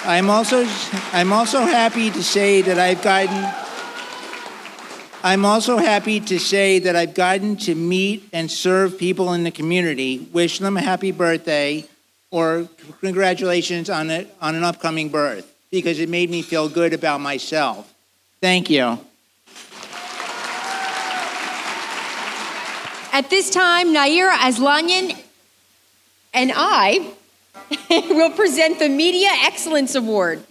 I'm also happy to say that I've gotten to meet and serve people in the community, wish them a happy birthday, or congratulations on an upcoming birth, because it made me feel good about myself. Thank you. At this time, Naira Aslanyan and I will present the Media Excellence Award.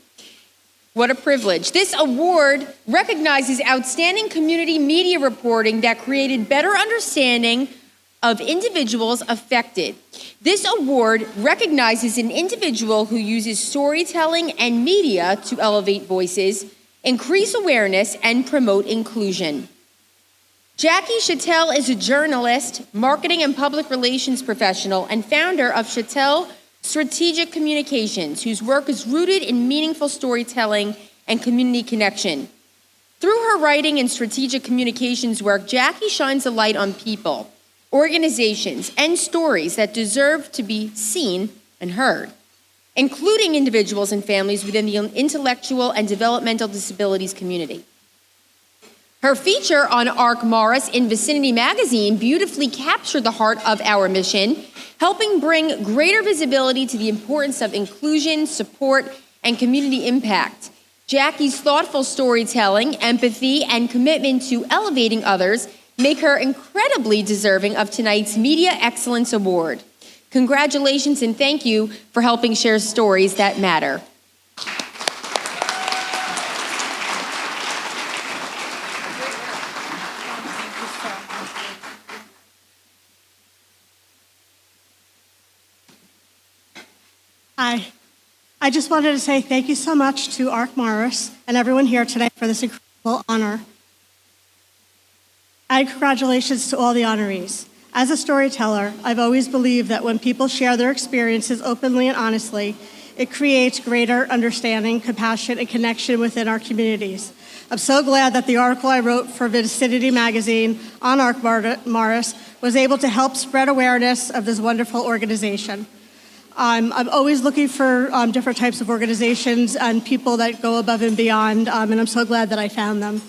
What a privilege. This award recognizes outstanding community media reporting that created better understanding of individuals affected. This award recognizes an individual who uses storytelling and media to elevate voices, increase awareness, and promote inclusion. Jackie Chattel is a journalist, marketing and public relations professional, and founder of Chattel Strategic Communications, whose work is rooted in meaningful storytelling and community connection. Through her writing and strategic communications work, Jackie shines a light on people, organizations, and stories that deserve to be seen and heard, including individuals and families within the intellectual and developmental disabilities community. Her feature on Ark Morris in Vicinity Magazine beautifully captured the heart of our mission, helping bring greater visibility to the importance of inclusion, support, and community impact. Jackie's thoughtful storytelling, empathy, and commitment to elevating others make her incredibly deserving of tonight's Media Excellence Award. Congratulations and thank you for helping share stories that matter. Hi, I just wanted to say thank you so much to Ark Morris and everyone here today for this incredible honor. And congratulations to all the honorees. As a storyteller, I've always believed that when people share their experiences openly and honestly, it creates greater understanding, compassion, and connection within our communities. I'm so glad that the article I wrote for Vicinity Magazine on Ark Morris was able to help spread awareness of this wonderful organization. I'm always looking for different types of organizations and people that go above and beyond, and I'm so glad that I found them.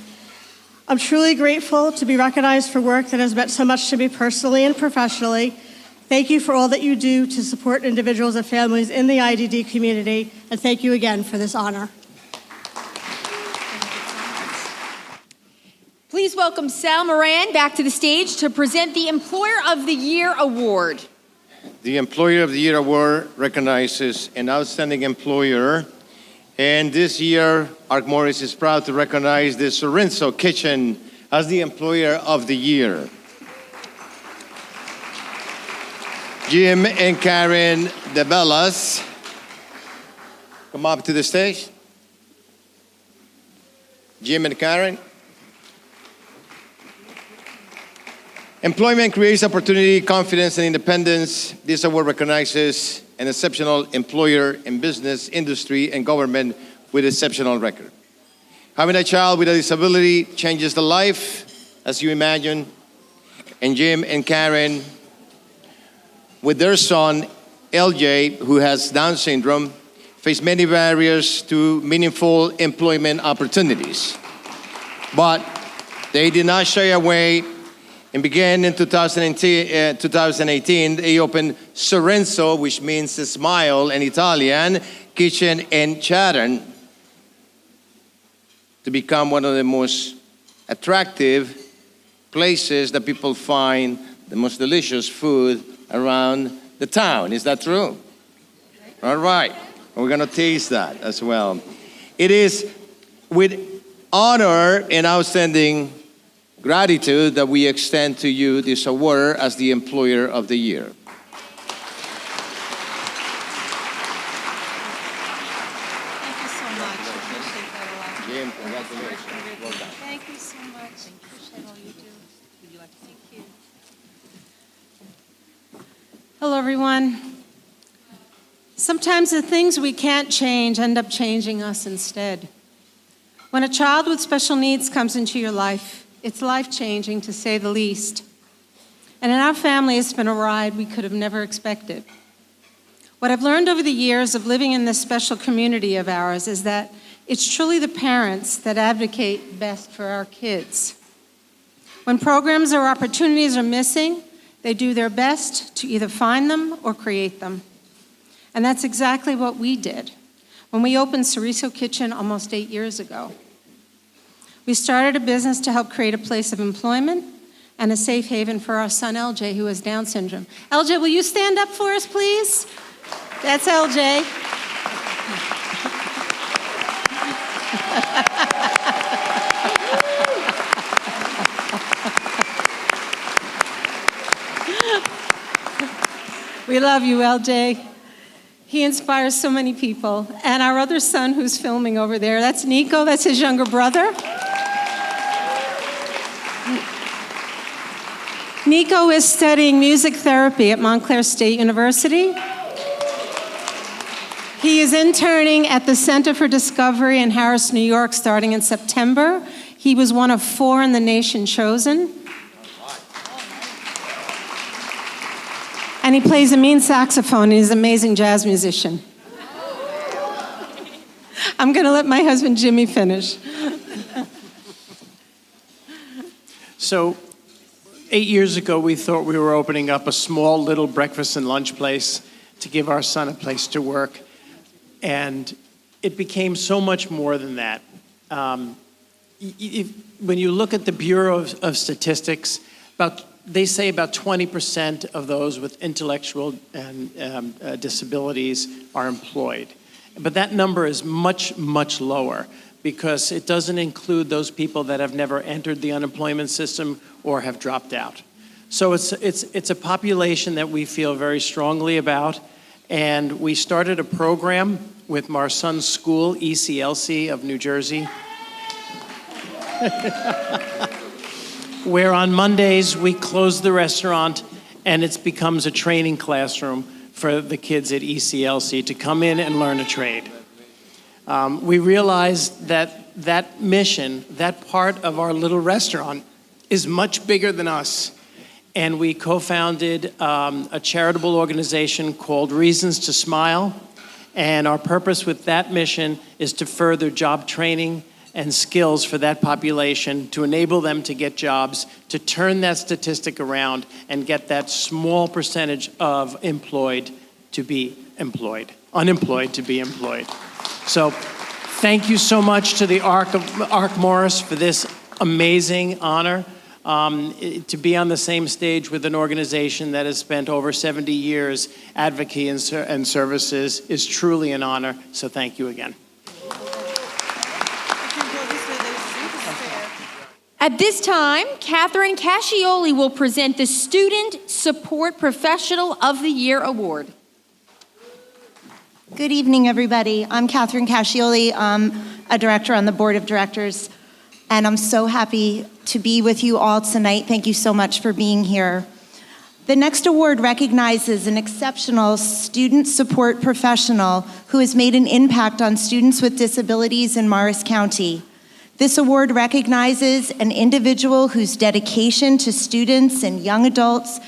I'm truly grateful to be recognized for work that has meant so much to me personally and professionally. Thank you for all that you do to support individuals and families in the IDD community, and thank you again for this honor. Please welcome Sal Moran back to the stage to present the Employer of the Year Award. The Employer of the Year Award recognizes an outstanding employer, and this year, Ark Morris is proud to recognize the Sorrenso Kitchen as the Employer of the Year. Jim and Karen DeBellas, come up to the stage. Jim and Karen. Employment creates opportunity, confidence, and independence. This award recognizes an exceptional employer in business, industry, and government with exceptional record. Having a child with a disability changes the life, as you imagine. And Jim and Karen, with their son, LJ, who has Down syndrome, face many barriers to meaningful employment opportunities. But they did not shy away and began in 2018, they opened Sorrenso, which means smile in Italian, kitchen in Chatham, to become one of the most attractive places that people find the most delicious food around the town. Is that true? All right. We're going to taste that as well. It is with honor and outstanding gratitude that we extend to you this award as the Employer of the Year. Thank you so much. I appreciate that a lot. Jim, congratulations. Well done. Thank you so much. I appreciate all you do. Would you like to thank you? Hello, everyone. Sometimes the things we can't change end up changing us instead. When a child with special needs comes into your life, it's life-changing, to say the least. And in our family, it's been a ride we could have never expected. What I've learned over the years of living in this special community of ours is that it's truly the parents that advocate best for our kids. When programs or opportunities are missing, they do their best to either find them or create them. And that's exactly what we did when we opened Sorrenso Kitchen almost 8 years ago. We started a business to help create a place of employment and a safe haven for our son, LJ, who has Down syndrome. LJ, will you stand up for us, please? That's LJ. We love you, LJ. He inspires so many people. And our other son who's filming over there, that's Nico, that's his younger brother. Nico is studying music therapy at Montclair State University. He is interning at the Center for Discovery in Harris, New York, starting in September. He was one of 4 in the nation chosen. And he plays a mean saxophone, and he's an amazing jazz musician. I'm going to let my husband Jimmy finish. So 8 years ago, we thought we were opening up a small little breakfast and lunch place to give our son a place to work. And it became so much more than that. When you look at the Bureau of Statistics, they say about 20% of those with intellectual disabilities are employed. But that number is much, much lower because it doesn't include those people that have never entered the unemployment system or have dropped out. So it's a population that we feel very strongly about. And we started a program with Marsun School, ECLC of New Jersey, where on Mondays we close the restaurant and it becomes a training classroom for the kids at ECLC to come in and learn a trade. We realized that mission, that part of our little restaurant, is much bigger than us. And we co-founded a charitable organization called Reasons to Smile. And our purpose with that mission is to further job training and skills for that population, to enable them to get jobs, to turn that statistic around and get that small percentage of employed to be employed, unemployed to be employed. So thank you so much to the ARC Morris for this amazing honor. To be on the same stage with an organization that has spent over 70 years advocating and services is truly an honor. So thank you again. At this time, Catherine Cascioli will present the Student Support Professional of the Year Award. Good evening, everybody. I'm Catherine Cascioli. I'm a director on the board of directors, and I'm so happy to be with you all tonight. Thank you so much for being here. The next award recognizes an exceptional student support professional who has made an impact on students with disabilities in Morris County. This award recognizes an individual whose dedication to students and young adults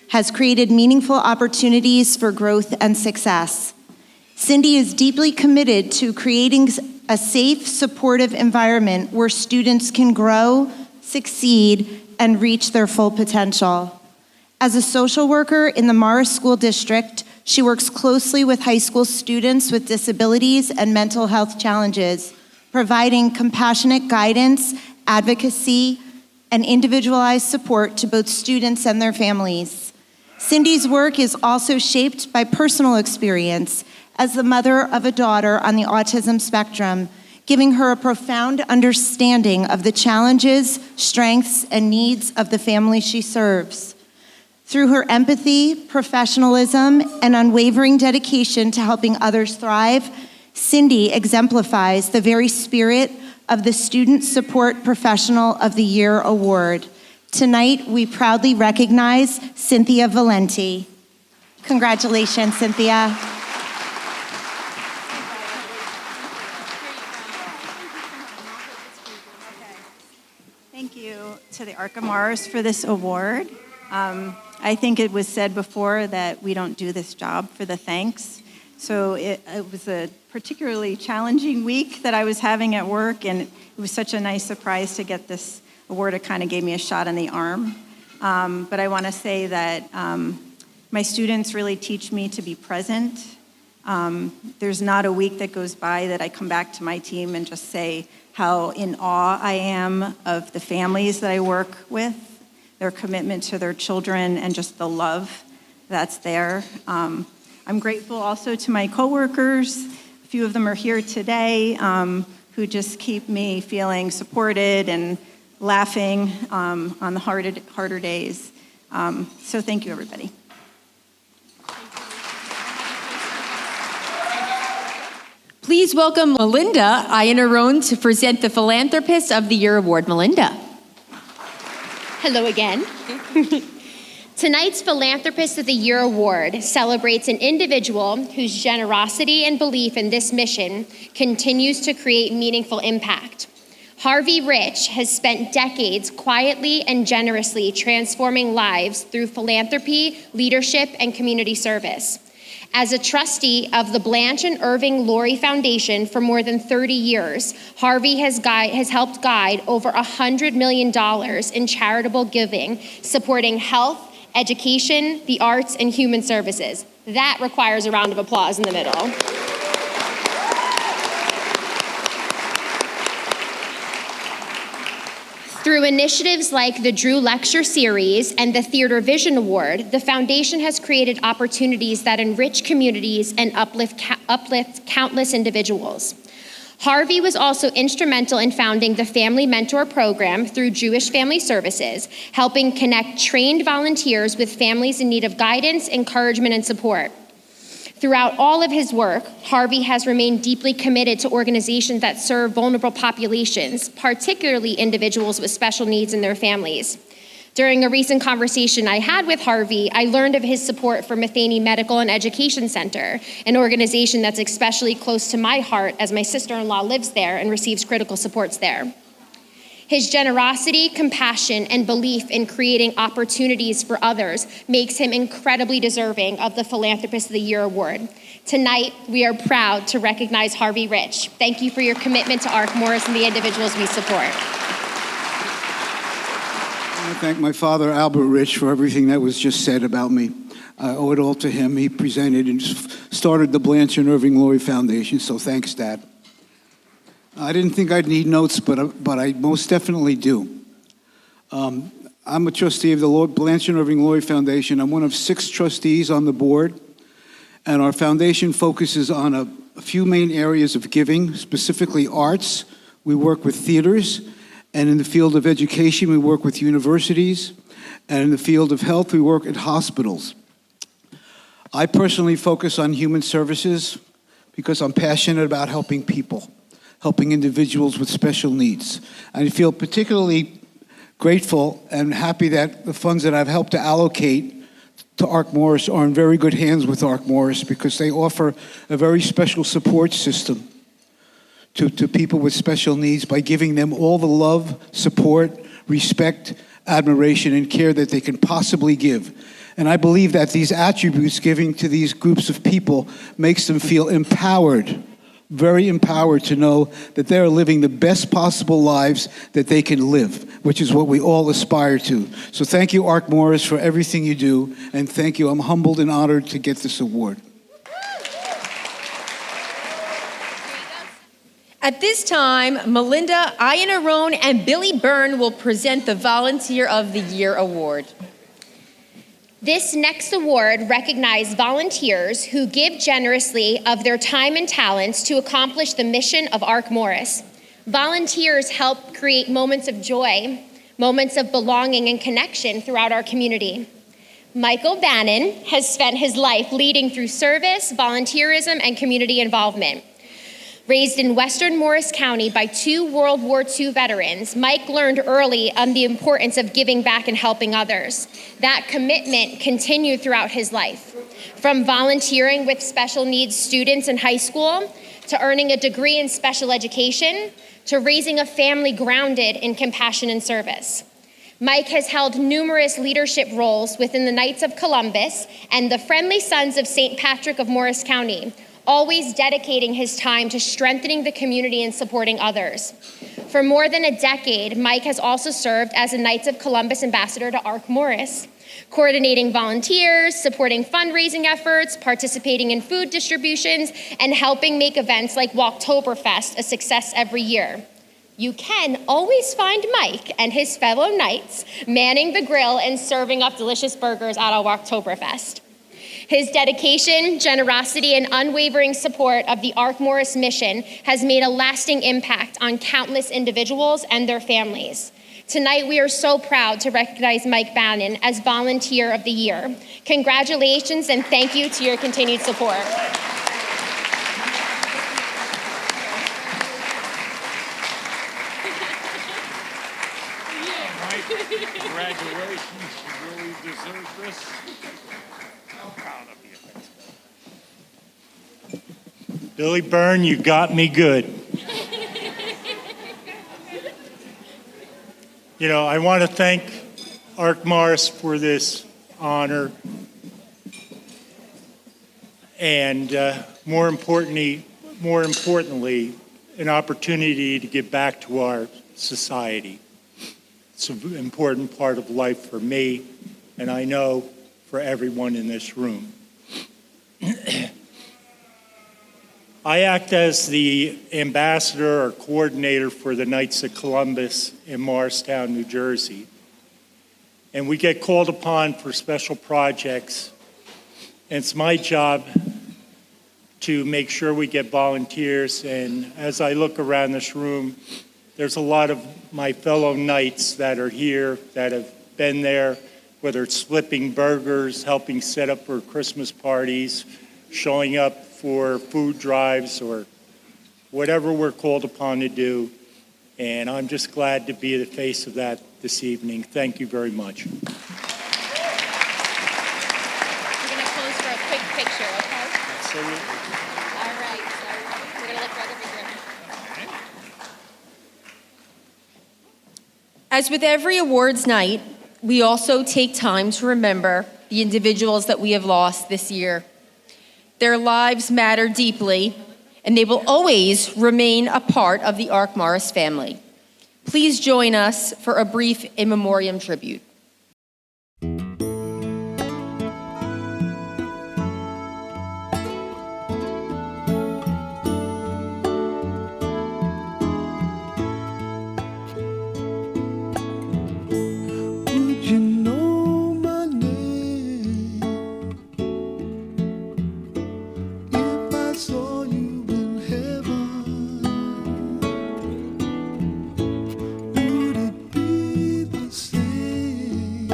has created meaningful opportunities for growth and success. Cindy is deeply committed to creating a safe, supportive environment where students can grow, succeed, and reach their full potential. As a social worker in the Morris School District, she works closely with high school students with disabilities and mental health challenges, providing compassionate guidance, advocacy, and individualized support to both students and their families. Cindy's work is also shaped by personal experience as the mother of a daughter on the autism spectrum, giving her a profound understanding of the challenges, strengths, and needs of the family she serves. Through her empathy, professionalism, and unwavering dedication to helping others thrive, Cindy exemplifies the very spirit of the Student Support Professional of the Year Award. Tonight, we proudly recognize Cynthia Valenti. Congratulations, Cynthia. Thank you to the ARC Morris for this award. I think it was said before that we don't do this job for the thanks. So it was a particularly challenging week that I was having at work, and it was such a nice surprise to get this award. It kind of gave me a shot in the arm. But I want to say that my students really teach me to be present. There's not a week that goes by that I come back to my team and just say how in awe I am of the families that I work with, their commitment to their children, and just the love that's there. I'm grateful also to my coworkers. A few of them are here today, who just keep me feeling supported and laughing on the harder days. So thank you, everybody. Please welcome Melinda Iannarone to present the Philanthropist of the Year Award. Melinda. Hello again. Tonight's Philanthropist of the Year Award celebrates an individual whose generosity and belief in this mission continues to create meaningful impact. Harvey Rich has spent decades quietly and generously transforming lives through philanthropy, leadership, and community service. As a trustee of the Blanche and Irving Laurie Foundation for more than 30 years, Harvey has helped guide over $100 million in charitable giving, supporting health, education, the arts, and human services. That requires a round of applause in the middle. Through initiatives like the Drew Lecture Series and the Theater Vision Award, the foundation has created opportunities that enrich communities and uplift countless individuals. Harvey was also instrumental in founding the Family Mentor Program through Jewish Family Services, helping connect trained volunteers with families in need of guidance, encouragement, and support. Throughout all of his work, Harvey has remained deeply committed to organizations that serve vulnerable populations, particularly individuals with special needs and their families. During a recent conversation I had with Harvey, I learned of his support for Matheny Medical and Education Center, an organization that's especially close to my heart as my sister-in-law lives there and receives critical supports there. His generosity, compassion, and belief in creating opportunities for others makes him incredibly deserving of the Philanthropist of the Year award. Tonight, we are proud to recognize Harvey Rich. Thank you for your commitment to ARC Morris and the individuals we support. I want to thank my father, Albert Rich, for everything that was just said about me. I owe it all to him. He presented and started the Blanche and Irving Laurie Foundation, so thanks, Dad. I didn't think I'd need notes, but I most definitely do. I'm a trustee of the Blanche and Irving Laurie Foundation. I'm one of 6 trustees on the board, and our foundation focuses on a few main areas of giving, specifically arts. We work with theaters, and in the field of education, we work with universities, and in the field of health, we work at hospitals. I personally focus on human services because I'm passionate about helping people, helping individuals with special needs. I feel particularly grateful and happy that the funds that I've helped to allocate to ARC Morris are in very good hands with ARC Morris because they offer a very special support system to people with special needs by giving them all the love, support, respect, admiration, and care that they can possibly give. And I believe that these attributes giving to these groups of people makes them feel empowered, very empowered to know that they're living the best possible lives that they can live, which is what we all aspire to. So thank you, ARC Morris, for everything you do, and thank you. I'm humbled and honored to get this award. At this time, Melinda Iannarone and Billy Byrne will present the Volunteer of the Year award. This next award recognizes volunteers who give generously of their time and talents to accomplish the mission of ARC Morris. Volunteers help create moments of joy, moments of belonging and connection throughout our community. Michael Bannon has spent his life leading through service, volunteerism, and community involvement. Raised in Western Morris County by 2 World War II veterans, Mike learned early on the importance of giving back and helping others. That commitment continued throughout his life. From volunteering with special needs students in high school, to earning a degree in special education, to raising a family grounded in compassion and service. Mike has held numerous leadership roles within the Knights of Columbus and the Friendly Sons of St. Patrick of Morris County, always dedicating his time to strengthening the community and supporting others. For more than a decade, Mike has also served as a Knights of Columbus ambassador to ARC Morris, coordinating volunteers, supporting fundraising efforts, participating in food distributions, and helping make events like Walktoberfest a success every year. You can always find Mike and his fellow Knights manning the grill and serving up delicious burgers at our Walktoberfest. His dedication, generosity, and unwavering support of the ARC Morris mission has made a lasting impact on countless individuals and their families. Tonight, we are so proud to recognize Mike Bannon as Volunteer of the Year. Congratulations and thank you to your continued support. Mike, congratulations. You really deserve this. I'm proud of you. Billy Byrne, you got me good. You know, I want to thank ARC Morris for this honor. And more importantly, an opportunity to give back to our society. It's an important part of life for me, and I know for everyone in this room. I act as the ambassador or coordinator for the Knights of Columbus in Morristown, New Jersey. And we get called upon for special projects. And it's my job to make sure we get volunteers. And as I look around this room, there's a lot of my fellow Knights that are here that have been there, whether it's flipping burgers, helping set up for Christmas parties, showing up for food drives or whatever we're called upon to do. And I'm just glad to be the face of that this evening. Thank you very much. We're going to pose for a quick picture, okay? Absolutely. All right, so we're going to look right over here. As with every awards night, we also take time to remember the individuals that we have lost this year. Their lives matter deeply, and they will always remain a part of the Ark Morris family. Please join us for a brief in memoriam tribute. Would you know my name if I saw you in heaven? Would it be the same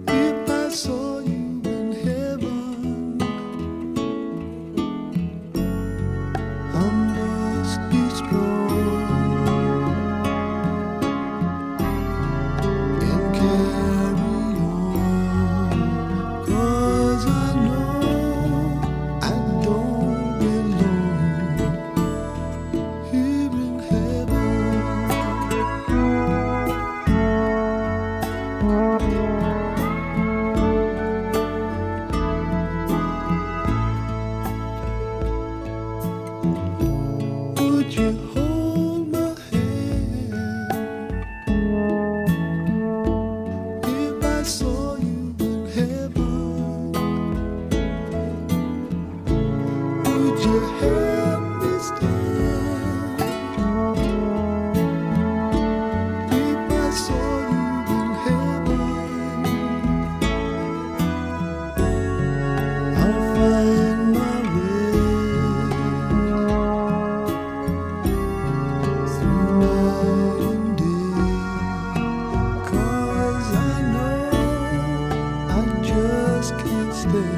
if I saw you in heaven? I must be strong and carry on, 'cause I know I don't belong here in heaven. Would you hold my hand if I saw you in heaven? Would you help me stand if I saw you in heaven? I'll find my way through night and day, 'cause I know I just can't stay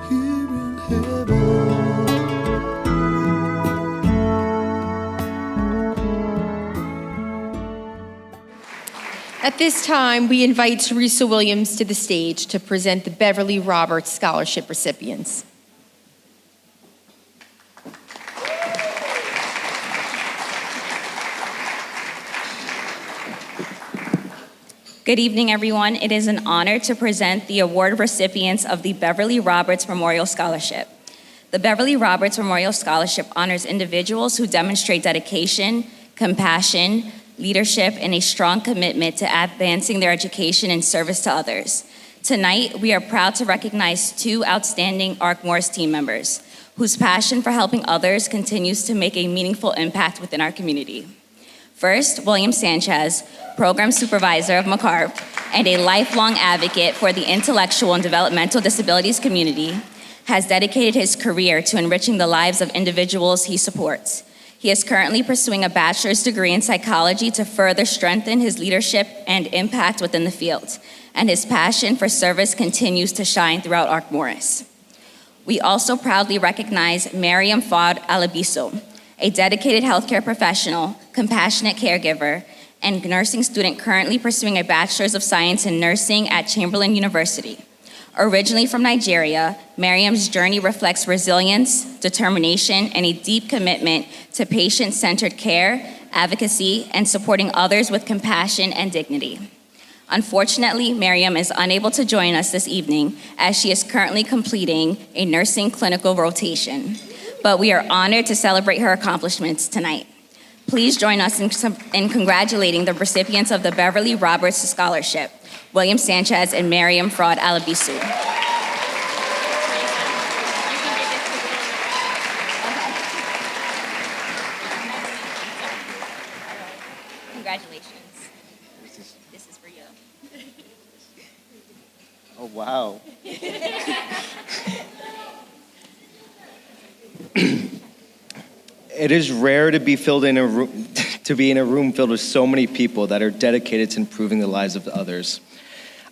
here in heaven. At this time, we invite Teresa Williams to the stage to present the Beverly Roberts Scholarship recipients. Good evening, everyone. It is an honor to present the award recipients of the Beverly Roberts Memorial Scholarship. The Beverly Roberts Memorial Scholarship honors individuals who demonstrate dedication, compassion, leadership, and a strong commitment to advancing their education and service to others. Tonight, we are proud to recognize two outstanding Ark Morris team members whose passion for helping others continues to make a meaningful impact within our community. First, William Sanchez, Program Supervisor of McCarp and a lifelong advocate for the intellectual and developmental disabilities community, has dedicated his career to enriching the lives of individuals he supports. He is currently pursuing a bachelor's degree in psychology to further strengthen his leadership and impact within the field, and his passion for service continues to shine throughout Ark Morris. We also proudly recognize Miriam Fod Alabiso, a dedicated healthcare professional, compassionate caregiver, and nursing student currently pursuing a bachelor's of science in nursing at Chamberlain University. Originally from Nigeria, Miriam's journey reflects resilience, determination, and a deep commitment to patient-centered care, advocacy, and supporting others with compassion and dignity. Unfortunately, Miriam is unable to join us this evening as she is currently completing a nursing clinical rotation, but we are honored to celebrate her accomplishments tonight. Please join us in congratulating the recipients of the Beverly Roberts Scholarship, William Sanchez and Miriam Fraud Alabisu. Congratulations. This is for you. Oh, wow. It is rare to be in a room filled with so many people that are dedicated to improving the lives of others.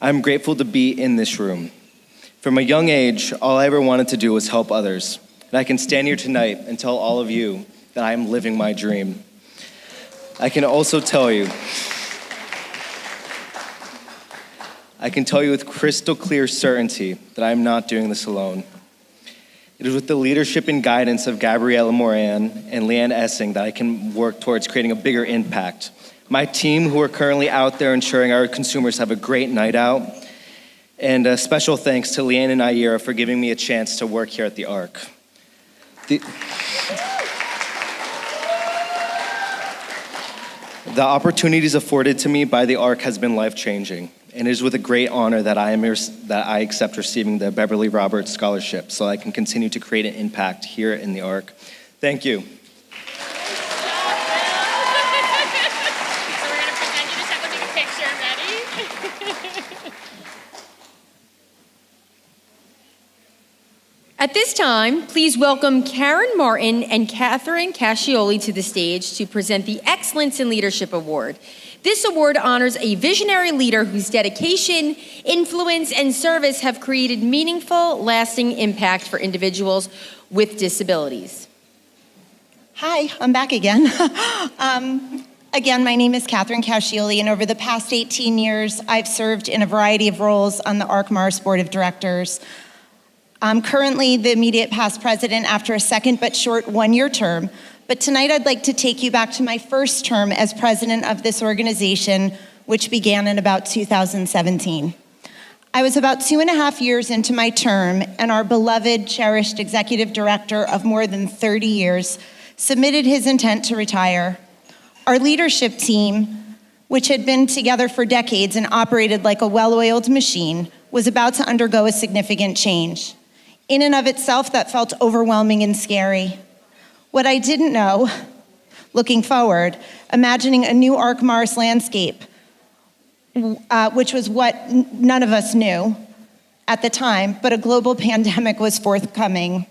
I'm grateful to be in this room. From a young age, all I ever wanted to do was help others. And I can stand here tonight and tell all of you that I am living my dream. I can tell you with crystal clear certainty that I am not doing this alone. It is with the leadership and guidance of Gabriella Moran and Leanne Essing that I can work towards creating a bigger impact. My team, who are currently out there ensuring our consumers have a great night out. And a special thanks to Leanne and Ira for giving me a chance to work here at the ARC. The opportunities afforded to me by the ARC has been life-changing, and it is with a great honor that I accept receiving the Beverly Roberts Scholarship so I can continue to create an impact here in the ARC. Thank you. At this time, please welcome Karen Martin and Catherine Cascioli to the stage to present the Excellence in Leadership Award. This award honors a visionary leader whose dedication, influence, and service have created meaningful, lasting impact for individuals with disabilities. Hi, I'm back again. Again, my name is Catherine Cascioli, and over the past 18 years, I've served in a variety of roles on the ARC Morris Board of Directors. I'm currently the immediate past president after a second but short one-year term. But tonight I'd like to take you back to my first term as president of this organization, which began in about 2017. I was about 2.5 years into my term, and our beloved, cherished executive director of more than 30 years submitted his intent to retire. Our leadership team, which had been together for decades and operated like a well-oiled machine, was about to undergo a significant change. In and of itself, that felt overwhelming and scary. What I didn't know, looking forward, imagining a new ARC Morris landscape, which was what none of us knew at the time, but a global pandemic was forthcoming.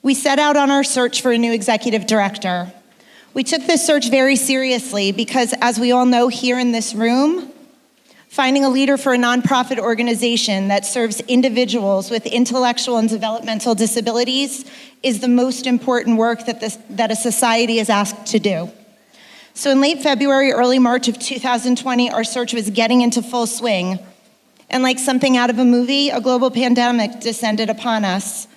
We set out on our search for a new executive director. We took this search very seriously because, as we all know here in this room, finding a leader for a nonprofit organization that serves individuals with intellectual and developmental disabilities is the most important work that a society is asked to do. So in late February, early March of 2020, our search was getting into full swing. And like something out of a movie, a global pandemic descended upon us.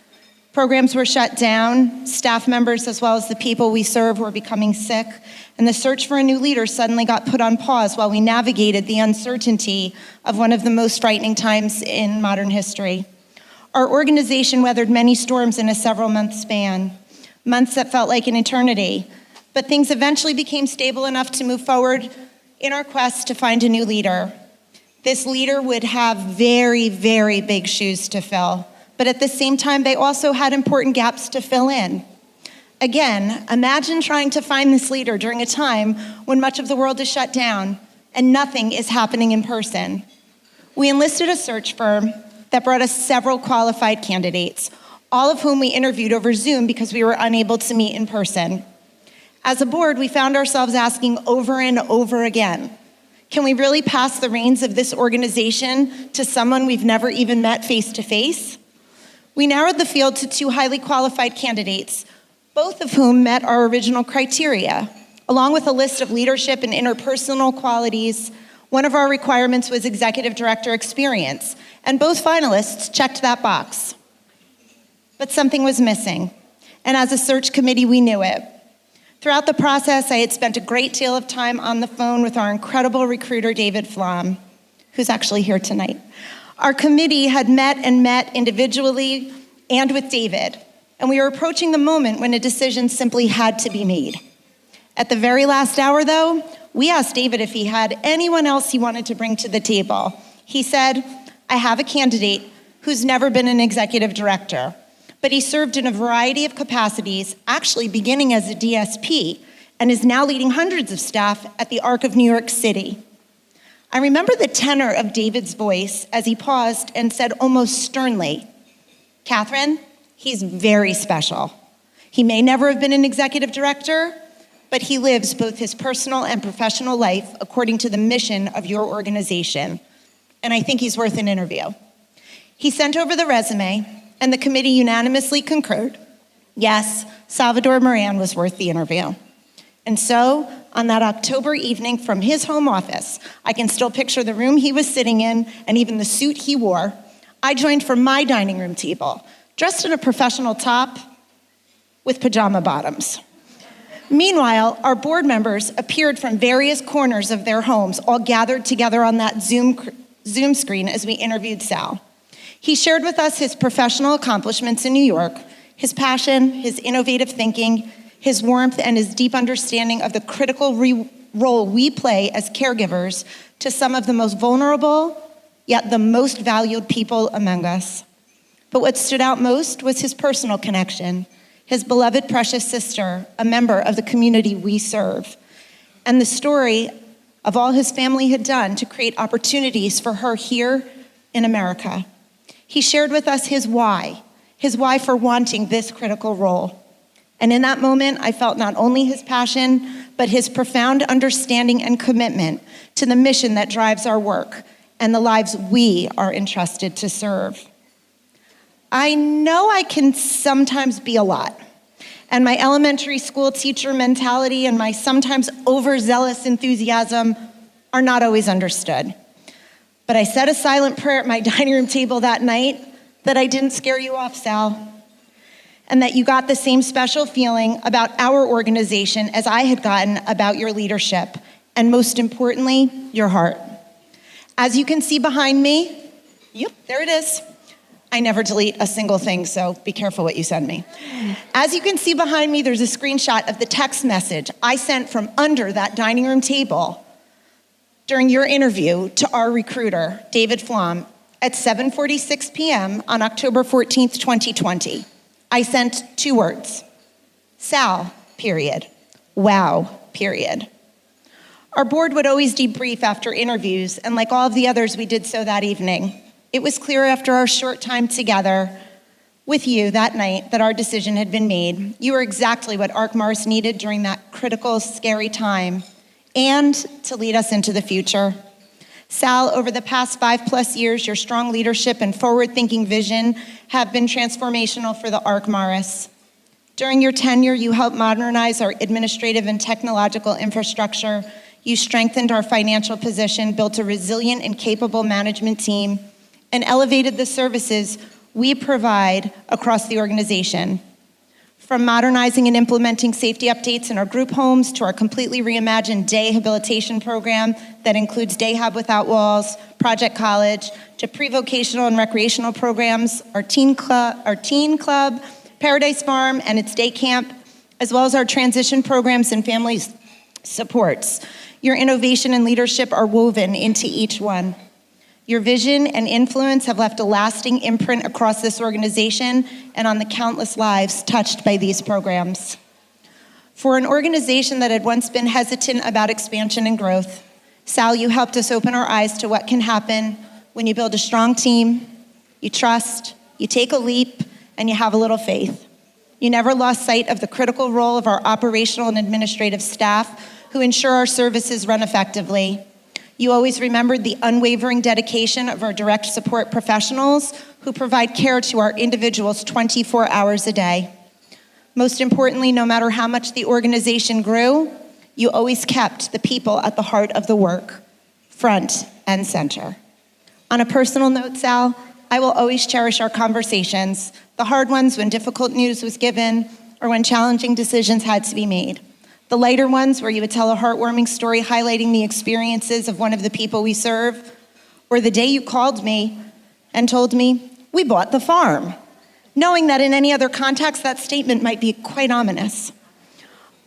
Programs were shut down, staff members as well as the people we serve were becoming sick, and the search for a new leader suddenly got put on pause while we navigated the uncertainty of one of the most frightening times in modern history. Our organization weathered many storms in a several-month span, months that felt like an eternity, but things eventually became stable enough to move forward in our quest to find a new leader. This leader would have very, very big shoes to fill, but at the same time, they also had important gaps to fill in. Again, imagine trying to find this leader during a time when much of the world is shut down and nothing is happening in person. We enlisted a search firm that brought us several qualified candidates, all of whom we interviewed over Zoom because we were unable to meet in person. As a board, we found ourselves asking over and over again, can we really pass the reins of this organization to someone we've never even met face to face? We narrowed the field to 2 highly qualified candidates, both of whom met our original criteria. Along with a list of leadership and interpersonal qualities, one of our requirements was executive director experience, and both finalists checked that box. But something was missing, and as a search committee, we knew it. Throughout the process, I had spent a great deal of time on the phone with our incredible recruiter, David Flom, who's actually here tonight. Our committee had met individually and with David, and we were approaching the moment when a decision simply had to be made. At the very last hour, though, we asked David if he had anyone else he wanted to bring to the table. He said, I have a candidate who's never been an executive director, but he served in a variety of capacities, actually beginning as a DSP, and is now leading hundreds of staff at the ARC of New York City. I remember the tenor of David's voice as he paused and said almost sternly, Catherine, he's very special. He may never have been an executive director, but he lives both his personal and professional life according to the mission of your organization. and I think he's worth an interview. He sent over the resume, and the committee unanimously concurred. Yes, Salvador Moran was worth the interview. And so, on that October evening from his home office, I can still picture the room he was sitting in and even the suit he wore. I joined from my dining room table, dressed in a professional top with pajama bottoms. Meanwhile, our board members appeared from various corners of their homes, all gathered together on that Zoom screen as we interviewed Sal. He shared with us his professional accomplishments in New York, his passion, his innovative thinking, his warmth, and his deep understanding of the critical role we play as caregivers to some of the most vulnerable, yet the most valued people among us. But what stood out most was his personal connection, his beloved precious sister, a member of the community we serve, and the story of all his family had done to create opportunities for her here in America. He shared with us his why for wanting this critical role. And in that moment, I felt not only his passion, but his profound understanding and commitment to the mission that drives our work and the lives we are entrusted to serve. I know I can sometimes be a lot, and my elementary school teacher mentality and my sometimes overzealous enthusiasm are not always understood. But I said a silent prayer at my dining room table that night that I didn't scare you off, Sal, and that you got the same special feeling about our organization as I had gotten about your leadership, and most importantly, your heart. As you can see behind me, yep, there it is. I never delete a single thing, so be careful what you send me. As you can see behind me, there's a screenshot of the text message I sent from under that dining room table during your interview to our recruiter, David Flom, at 7:46 p.m. on October 14th, 2020. I sent 2 words: Sal, period. Wow, period. Our board would always debrief after interviews, and like all of the others, we did so that evening. It was clear after our short time together with you that night that our decision had been made. You were exactly what Ark Morris needed during that critical, scary time, and to lead us into the future. Sal, over the past 5+ years, your strong leadership and forward-thinking vision have been transformational for the Ark Morris. During your tenure, you helped modernize our administrative and technological infrastructure. You strengthened our financial position, built a resilient and capable management team, and elevated the services we provide across the organization. From modernizing and implementing safety updates in our group homes to our completely reimagined day habilitation program that includes Day Hub Without Walls, Project College, to pre-vocational and recreational programs, our teen club, Paradise Farm and its day camp, as well as our transition programs and family supports. Your innovation and leadership are woven into each one. Your vision and influence have left a lasting imprint across this organization and on the countless lives touched by these programs. For an organization that had once been hesitant about expansion and growth, Sal, you helped us open our eyes to what can happen when you build a strong team, you trust, you take a leap, and you have a little faith. You never lost sight of the critical role of our operational and administrative staff who ensure our services run effectively. You always remembered the unwavering dedication of our direct support professionals who provide care to our individuals 24 hours a day. Most importantly, no matter how much the organization grew, you always kept the people at the heart of the work, front and center. On a personal note, Sal, I will always cherish our conversations, the hard ones when difficult news was given or when challenging decisions had to be made. The lighter ones where you would tell a heartwarming story highlighting the experiences of one of the people we serve, or the day you called me and told me, we bought the farm, knowing that in any other context that statement might be quite ominous.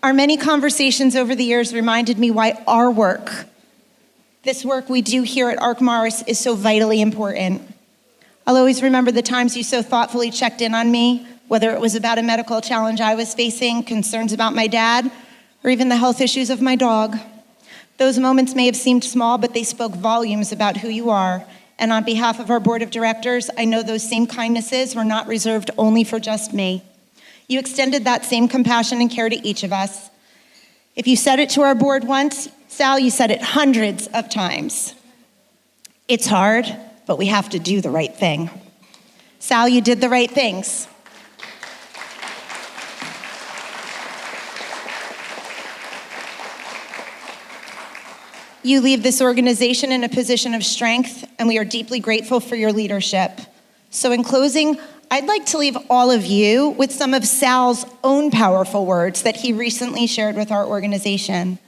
Our many conversations over the years reminded me why our work, this work we do here at Ark Morris, is so vitally important. I'll always remember the times you so thoughtfully checked in on me, whether it was about a medical challenge I was facing, concerns about my dad, or even the health issues of my dog. Those moments may have seemed small, but they spoke volumes about who you are. And on behalf of our board of directors, I know those same kindnesses were not reserved only for just me. You extended that same compassion and care to each of us. If you said it to our board once, Sal, you said it hundreds of times. It's hard, but we have to do the right thing. Sal, you did the right things. You leave this organization in a position of strength, and we are deeply grateful for your leadership. So in closing, I'd like to leave all of you with some of Sal's own powerful words that he recently shared with our organization.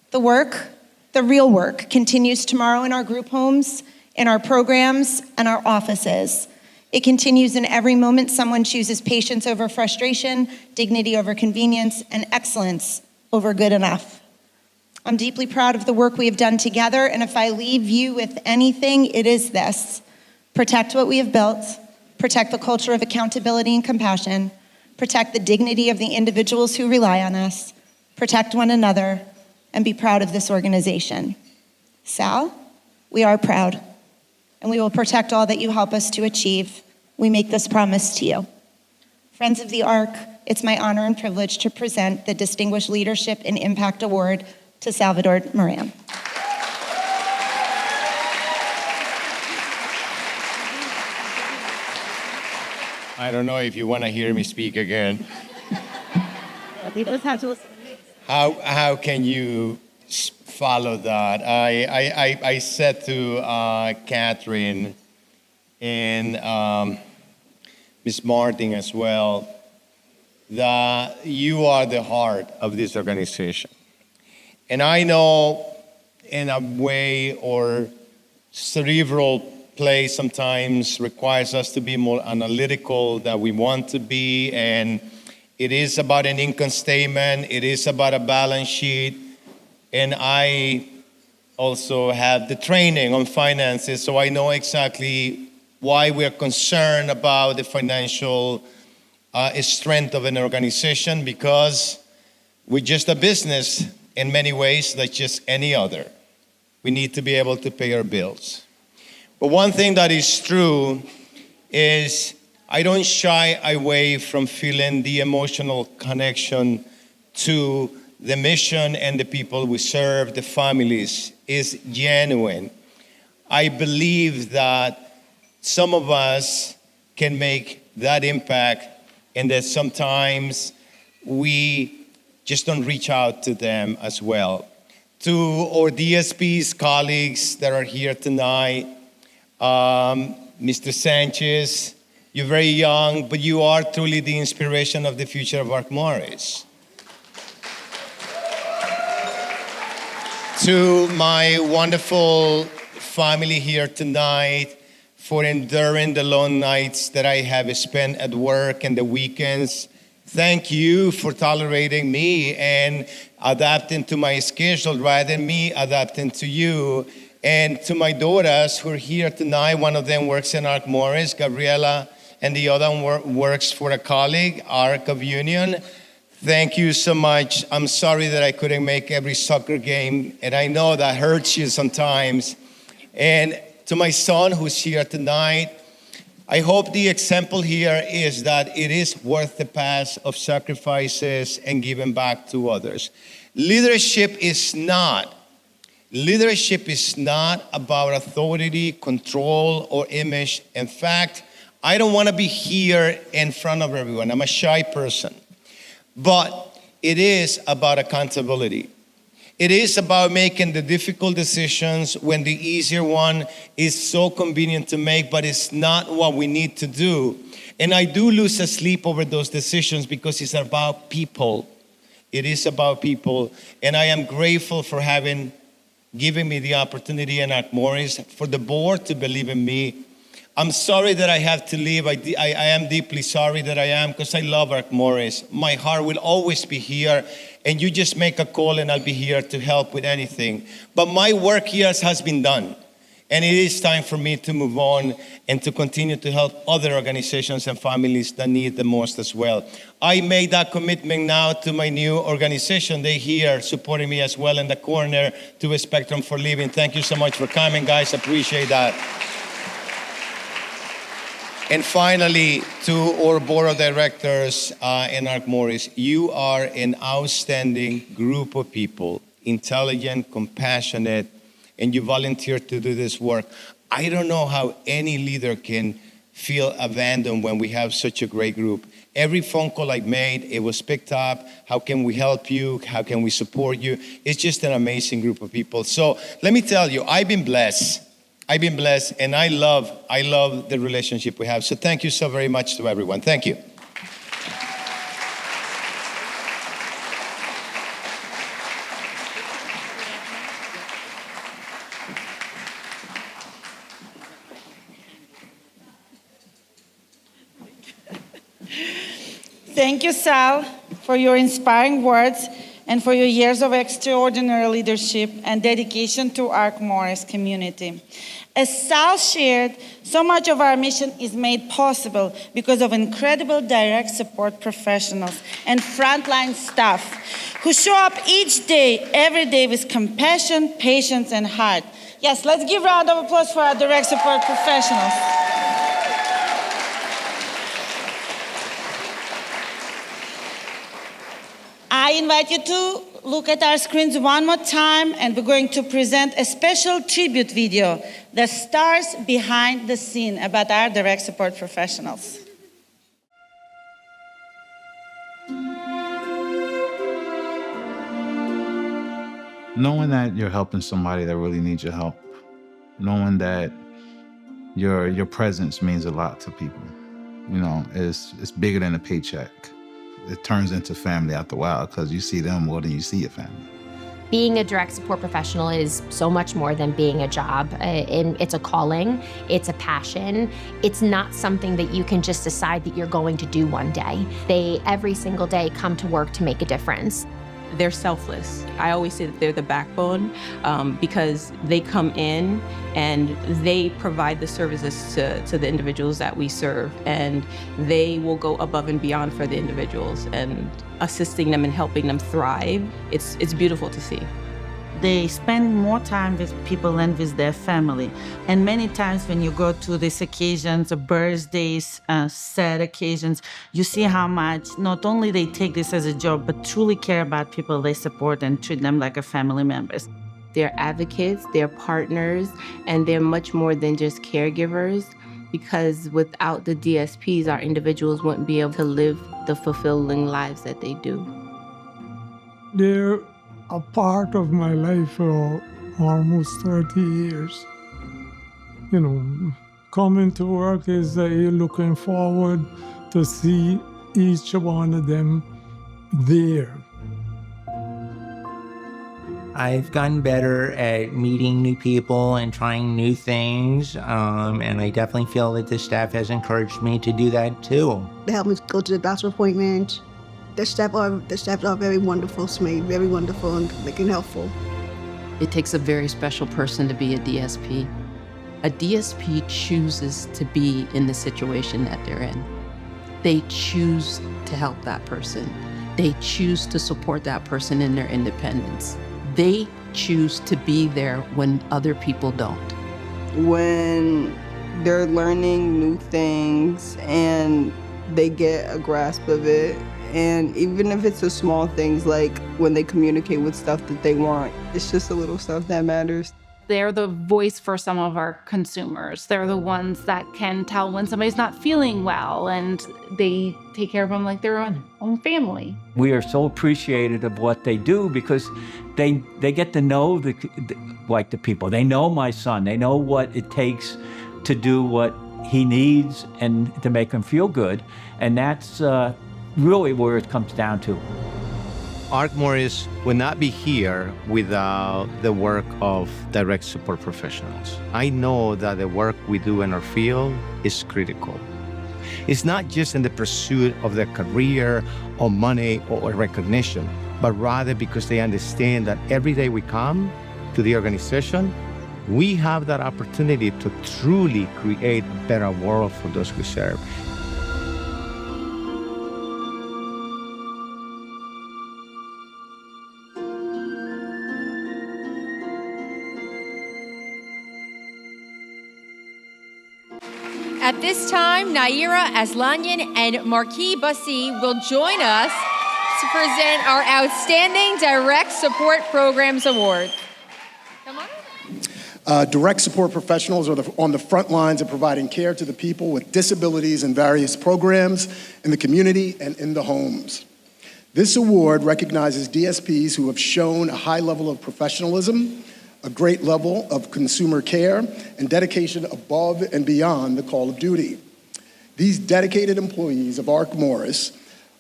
The work, the real work, continues tomorrow in our group homes, in our programs, and our offices. It continues in every moment someone chooses patience over frustration, dignity over convenience, and excellence over good enough. I'm deeply proud of the work we have done together, and if I leave you with anything, it is this. Protect what we have built, protect the culture of accountability and compassion, protect the dignity of the individuals who rely on us, protect one another, and be proud of this organization. Sal, we are proud, and we will protect all that you help us to achieve. We make this promise to you. Friends of the Ark, it's my honor and privilege to present the Distinguished Leadership and Impact Award to Salvador Moran. I don't know if you want to hear me speak again. How can you follow that? I said to Catherine and Ms. Martin as well that you are the heart of this organization. And I know in a way or cerebral play sometimes requires us to be more analytical than we want to be, and it is about an income statement, it is about a balance sheet, and I also have the training on finances, so I know exactly why we're concerned about the financial strength of an organization, because we're just a business in many ways like just any other. We need to be able to pay our bills. But one thing that is true is I don't shy away from feeling the emotional connection to the mission and the people we serve, the families, is genuine. I believe that some of us can make that impact, and that sometimes we just don't reach out to them as well. To our DSP's colleagues that are here tonight, Mr. Sanchez, you're very young, but you are truly the inspiration of the future of Ark Morris. To my wonderful family here tonight, for enduring the long nights that I have spent at work and the weekends, thank you for tolerating me and adapting to my schedule rather than me adapting to you. And to my daughters who are here tonight, one of them works in Ark Morris, Gabriela, and the other one works for a colleague, Ark of Union. Thank you so much. I'm sorry that I couldn't make every soccer game, and I know that hurts you sometimes. And to my son who's here tonight, I hope the example here is that it is worth the path of sacrifices and giving back to others. Leadership is not about authority, control, or image. In fact, I don't want to be here in front of everyone. I'm a shy person. But it is about accountability. It is about making the difficult decisions when the easier one is so convenient to make, but it's not what we need to do. And I do lose sleep over those decisions because it's about people. It is about people. And I am grateful for having given me the opportunity in Ark Morris, for the board to believe in me. I'm sorry that I have to leave. I am deeply sorry that I am, because I love Ark Morris. My heart will always be here, and you just make a call and I'll be here to help with anything. But my work here has been done, and it is time for me to move on and to continue to help other organizations and families that need the most as well. I made that commitment now to my new organization. They're here supporting me as well in the corner, to a Spectrum for Living. Thank you so much for coming, guys. Appreciate that. And finally, to our board of directors in Ark Morris, you are an outstanding group of people, intelligent, compassionate, and you volunteered to do this work. I don't know how any leader can feel abandoned when we have such a great group. Every phone call I made, it was picked up. How can we help you? How can we support you? It's just an amazing group of people. So let me tell you, I've been blessed, and I love the relationship we have. So thank you so very much to everyone. Thank you. Thank you, Sal, for your inspiring words and for your years of extraordinary leadership and dedication to Ark Morris community. As Sal shared, so much of our mission is made possible because of incredible direct support professionals and frontline staff who show up each day, every day with compassion, patience, and heart. Yes, let's give a round of applause for our direct support professionals. I invite you to look at our screens one more time, and we're going to present a special tribute video, the stars behind the scene, about our direct support professionals. Knowing that you're helping somebody that really needs your help, knowing that your presence means a lot to people, it's bigger than a paycheck. It turns into family after a while because you see them more than you see your family. Being a direct support professional is so much more than being a job. It's a calling, it's a passion. It's not something that you can just decide that you're going to do one day. They, every single day, come to work to make a difference. They're selfless. I always say that they're the backbone because they come in and they provide the services to the individuals that we serve, and they will go above and beyond for the individuals and assisting them and helping them thrive. It's beautiful to see. They spend more time with people and with their family. And many times when you go to these occasions, birthdays, sad occasions, you see how much not only they take this as a job, but truly care about people they support and treat them like a family members. They're advocates, they're partners, and they're much more than just caregivers, because without the DSPs, our individuals wouldn't be able to live the fulfilling lives that they do. They're a part of my life for almost 30 years. Coming to work is looking forward to see each one of them there. I've gotten better at meeting new people and trying new things, and I definitely feel that the staff has encouraged me to do that too. They help me go to the doctor's appointment. The staff are very wonderful to me, very wonderful and helpful. It takes a very special person to be a DSP. A DSP chooses to be in the situation that they're in. They choose to help that person. They choose to support that person in their independence. They choose to be there when other people don't. When they're learning new things and they get a grasp of it, and even if it's the small things, like when they communicate with stuff that they want, it's just the little stuff that matters. They're the voice for some of our consumers. They're the ones that can tell when somebody's not feeling well, and they take care of them like their own family. We are so appreciative of what they do because they get to know the people. They know my son. They know what it takes to do what he needs and to make him feel good. And that's really where it comes down to. Ark Morris would not be here without the work of direct support professionals. I know that the work we do in our field is critical. It's not just in the pursuit of their career or money or recognition, but rather because they understand that every day we come to the organization, we have that opportunity to truly create a better world for those we serve. At this time, Naira Aslanyan and Marquis Bassi will join us to present our Outstanding Direct Support Programs Award. Come on. Direct support professionals are on the front lines of providing care to the people with disabilities in various programs in the community and in the homes. This award recognizes DSPs who have shown a high level of professionalism, a great level of consumer care, and dedication above and beyond the call of duty. These dedicated employees of ARC Morris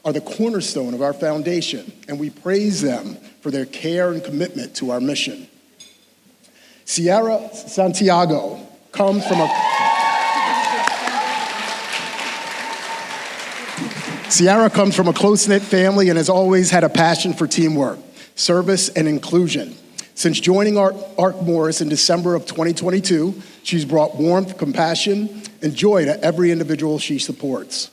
are the cornerstone of our foundation, and we praise them for their care and commitment to our mission. Sierra Santiago comes from a close-knit family and has always had a passion for teamwork, service, and inclusion. Since joining ARC Morris in December of 2022, she's brought warmth, compassion, and joy to every individual she supports.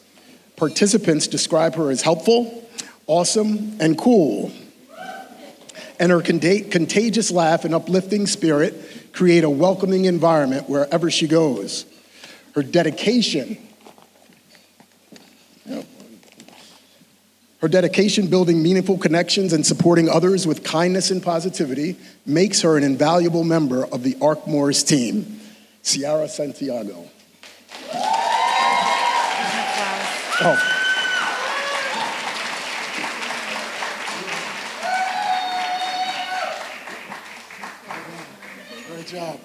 Participants describe her as helpful, awesome, and cool. And her contagious laugh and uplifting spirit create a welcoming environment wherever she goes. Her dedication building meaningful connections and supporting others with kindness and positivity makes her an invaluable member of the ARC Morris team. Sierra Santiago. Oh. Great job.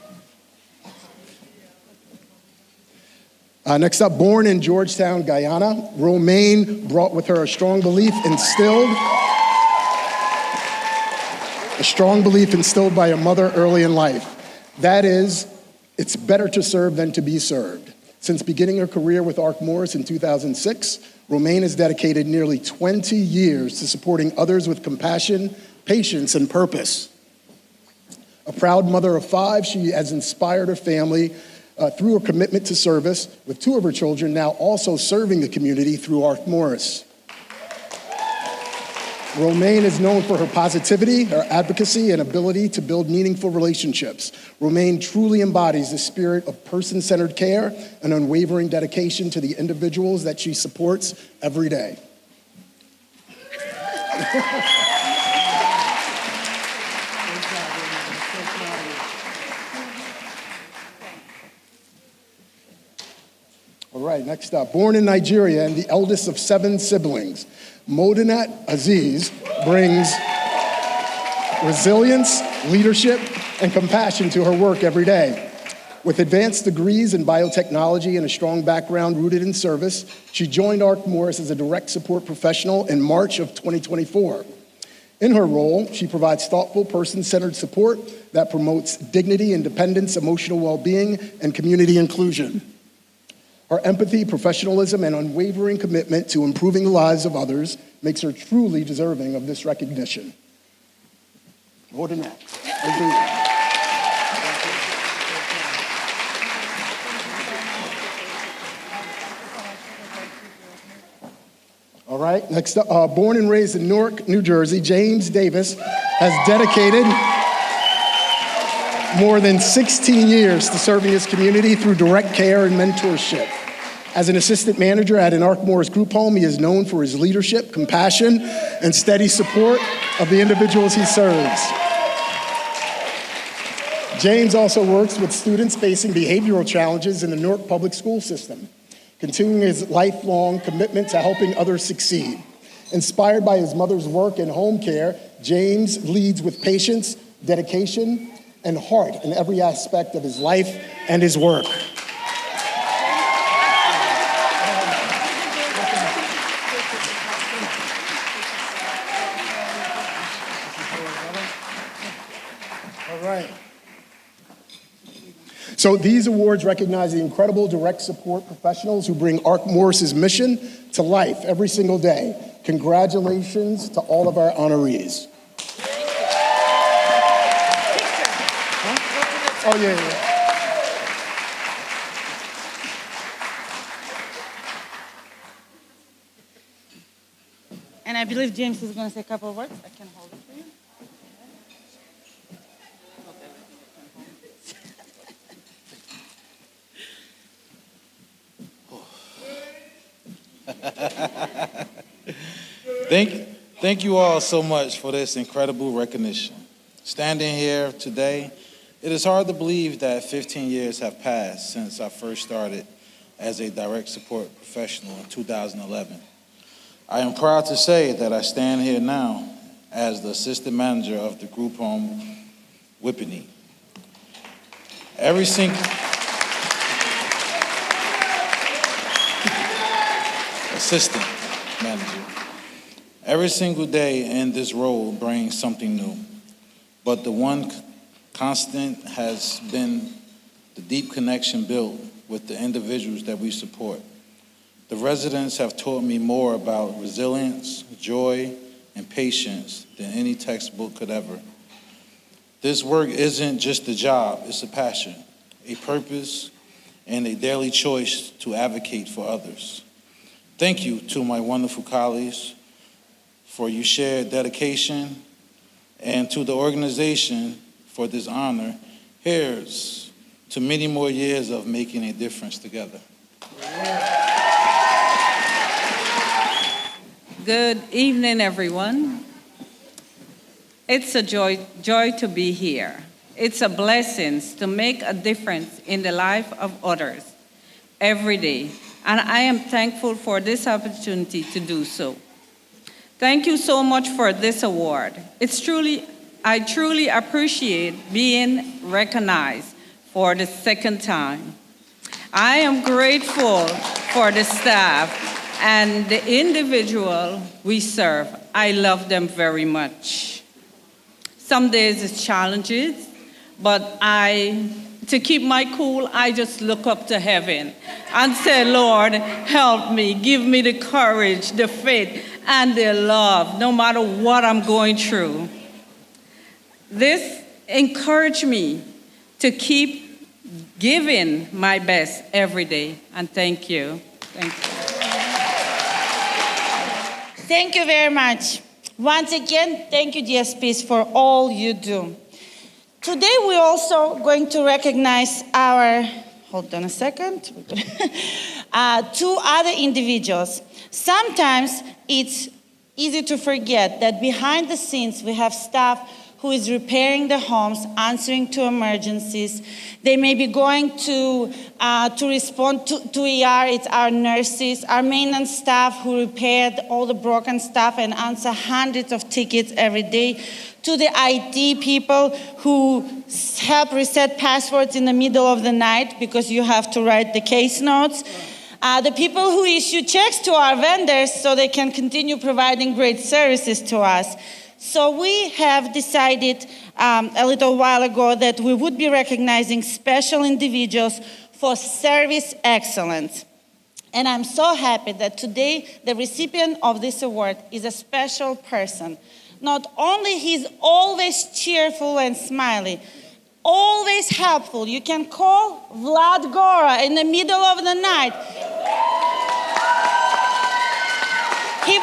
Next up, born in Georgetown, Guyana, Romaine brought with her a strong belief instilled by a mother early in life. That is, it's better to serve than to be served. Since beginning her career with ARC Morris in 2006, Romaine has dedicated nearly 20 years to supporting others with compassion, patience, and purpose. A proud mother of 5, she has inspired her family through her commitment to service, with 2 of her children now also serving the community through ARC Morris. Romaine is known for her positivity, her advocacy, and ability to build meaningful relationships. Romaine truly embodies the spirit of person-centered care and unwavering dedication to the individuals that she supports every day. All right, next up. Born in Nigeria and the eldest of 7 siblings, Modinat Aziz brings resilience, leadership, and compassion to her work every day. With advanced degrees in biotechnology and a strong background rooted in service, she joined ARC Morris as a direct support professional in March of 2024. In her role, she provides thoughtful, person-centered support that promotes dignity, independence, emotional well-being, and community inclusion. Her empathy, professionalism, and unwavering commitment to improving the lives of others makes her truly deserving of this recognition. More than that. All right, next up, born and raised in Newark, New Jersey, James Davis has dedicated more than 16 years to serving his community through direct care and mentorship. As an assistant manager at an ARC Morris group home, he is known for his leadership, compassion, and steady support of the individuals he serves. James also works with students facing behavioral challenges in the Newark public school system, continuing his lifelong commitment to helping others succeed. Inspired by his mother's work in home care, James leads with patience, dedication, and heart in every aspect of his life and his work. All right. So these awards recognize the incredible direct support professionals who bring ARC Morris's mission to life every single day. Congratulations to all of our honorees. Oh, yeah. And I believe James is going to say a couple of words. I can hold it for you. Thank you all so much for this incredible recognition. Standing here today, It is hard to believe that 15 years have passed since I first started as a direct support professional in 2011. I am proud to say that I stand here now as the assistant manager of the group home Whippany. Assistant manager. Every single day in this role brings something new, but the one constant has been the deep connection built with the individuals that we support. The residents have taught me more about resilience, joy, and patience than any textbook could ever. This work isn't just a job, it's a passion, a purpose, and a daily choice to advocate for others. Thank you to my wonderful colleagues for your shared dedication, and to the organization for this honor. Here's to many more years of making a difference together. Good evening, everyone. It's a joy to be here. It's a blessing to make a difference in the life of others every day, and I am thankful for this opportunity to do so. Thank you so much for this award. I truly appreciate being recognized for the second time. I am grateful for the staff and the individual we serve. I love them very much. Some days it's challenges, but to keep my cool, I just look up to heaven and say, Lord, help me, give me the courage, the faith, and the love, no matter what I'm going through. This encouraged me to keep giving my best every day, and thank you. Thank you. Thank you very much. Once again, thank you, DSPs, for all you do. Today, we're also going to recognize hold on a second, two other individuals. Sometimes it's easy to forget that behind the scenes, we have staff who is repairing the homes, answering to emergencies. They may be going to respond to ER. It's our nurses, our maintenance staff who repaired all the broken stuff and answer hundreds of tickets every day, to the IT people who help reset passwords in the middle of the night because you have to write the case notes. The people who issue checks to our vendors so they can continue providing great services to us. So we have decided a little while ago that we would be recognizing special individuals for service excellence. And I'm so happy that today the recipient of this award is a special person. Not only he's always cheerful and smiley, always helpful. You can call Vlad Gora in the middle of the night. He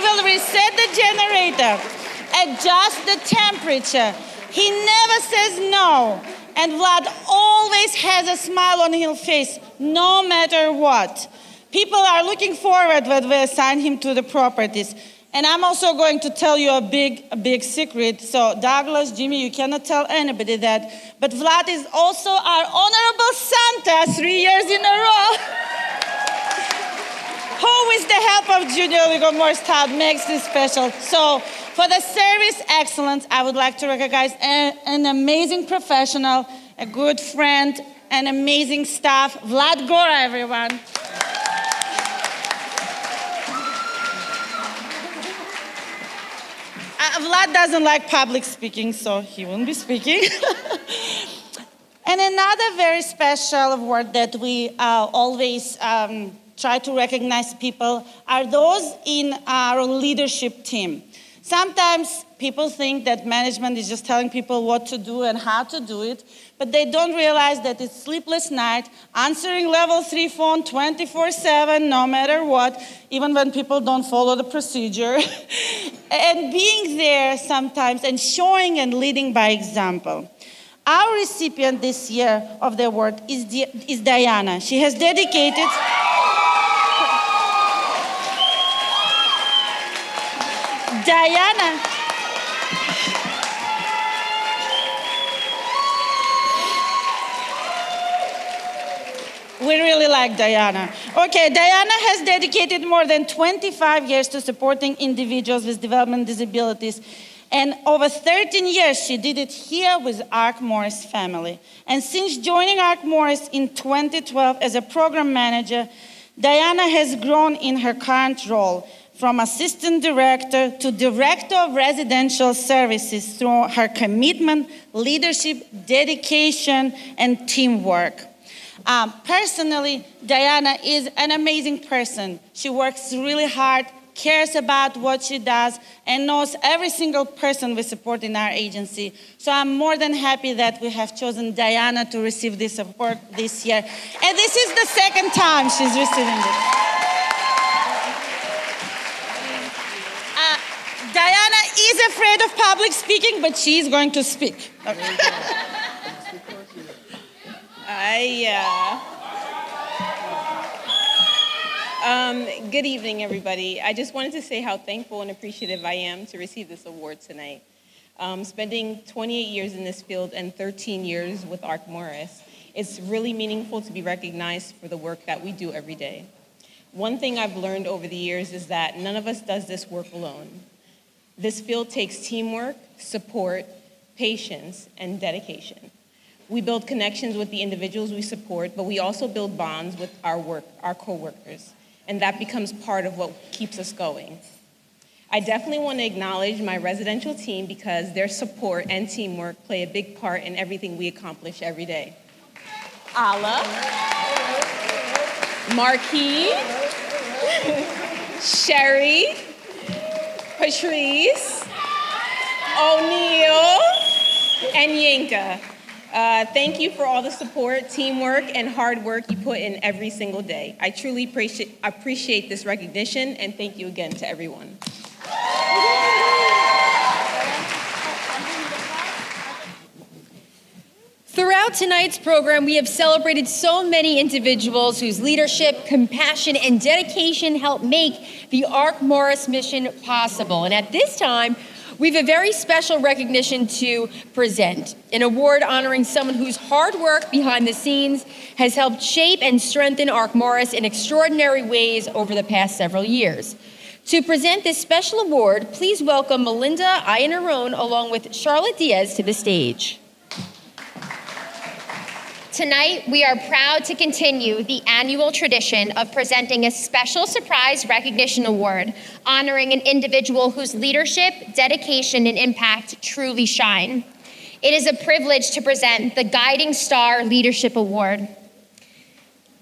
will reset the generator, adjust the temperature. He never says no. And Vlad always has a smile on his face, no matter what. People are looking forward when we assign him to the properties. And I'm also going to tell you a big secret. So Douglas, Jimmy, you cannot tell anybody that. But Vlad is also our honorable Santa 3 years in a row. Who, with the help of Junior Legal Morristown, makes this special. So for the service excellence, I would like to recognize an amazing professional, a good friend, an amazing staff. Vlad Gora, everyone. Vlad doesn't like public speaking, so he won't be speaking. And another very special award that we always try to recognize people are those in our leadership team. Sometimes people think that management is just telling people what to do and how to do it, but they don't realize that it's sleepless night, answering level 3 phone 24/7, no matter what, even when people don't follow the procedure, and being there sometimes and showing and leading by example. Our recipient this year of the award is Diana. She has dedicated We really like Diana. Okay, Diana has dedicated more than 25 years to supporting individuals with developmental disabilities. And over 13 years, she did it here with Ark Morris family. And since joining Ark Morris in 2012 as a program manager, Diana has grown in her current role from assistant director to director of residential services through her commitment, leadership, dedication, and teamwork. Personally, Diana is an amazing person. She works really hard, cares about what she does, and knows every single person we support in our agency. So I'm more than happy that we have chosen Diana to receive this award this year. And this is the second time she's receiving it. Diana is afraid of public speaking, but she's going to speak. Okay. Good evening, everybody. I just wanted to say how thankful and appreciative I am to receive this award tonight. Spending 28 years in this field and 13 years with Ark Morris, it's really meaningful to be recognized for the work that we do every day. One thing I've learned over the years is that none of us does this work alone. This field takes teamwork, support, patience, and dedication. We build connections with the individuals we support, but we also build bonds with our coworkers, and that becomes part of what keeps us going. I definitely want to acknowledge my residential team because their support and teamwork play a big part in everything we accomplish every day. Ala, Marquis, Sherry, Patrice, O'Neill, and Yinka. Thank you for all the support, teamwork, and hard work you put in every single day. I truly appreciate this recognition, and thank you again to everyone. Throughout tonight's program, we have celebrated so many individuals whose leadership, compassion, and dedication help make the Ark Morris mission possible. And at this time, we have a very special recognition to present, an award honoring someone whose hard work behind the scenes has helped shape and strengthen Ark Morris in extraordinary ways over the past several years. To present this special award, please welcome Melinda Iannarone along with Charlotte Diaz to the stage. Tonight, we are proud to continue the annual tradition of presenting a special surprise recognition award honoring an individual whose leadership, dedication, and impact truly shine. It is a privilege to present the Guiding Star Leadership Award.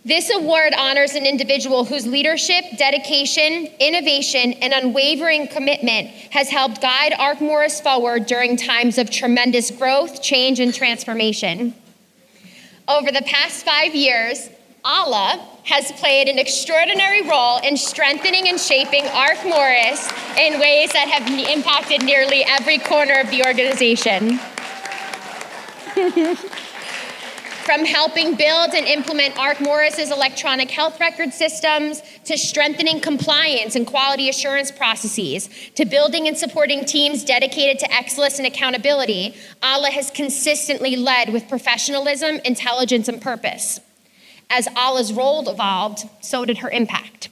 This award honors an individual whose leadership, dedication, innovation, and unwavering commitment has helped guide Ark Morris forward during times of tremendous growth, change, and transformation. Over the past 5 years, Ala has played an extraordinary role in strengthening and shaping Ark Morris in ways that have impacted nearly every corner of the organization. From helping build and implement Ark Morris's electronic health record systems, to strengthening compliance and quality assurance processes, to building and supporting teams dedicated to excellence and accountability, Ala has consistently led with professionalism, intelligence, and purpose. As Ala's role evolved, so did her impact.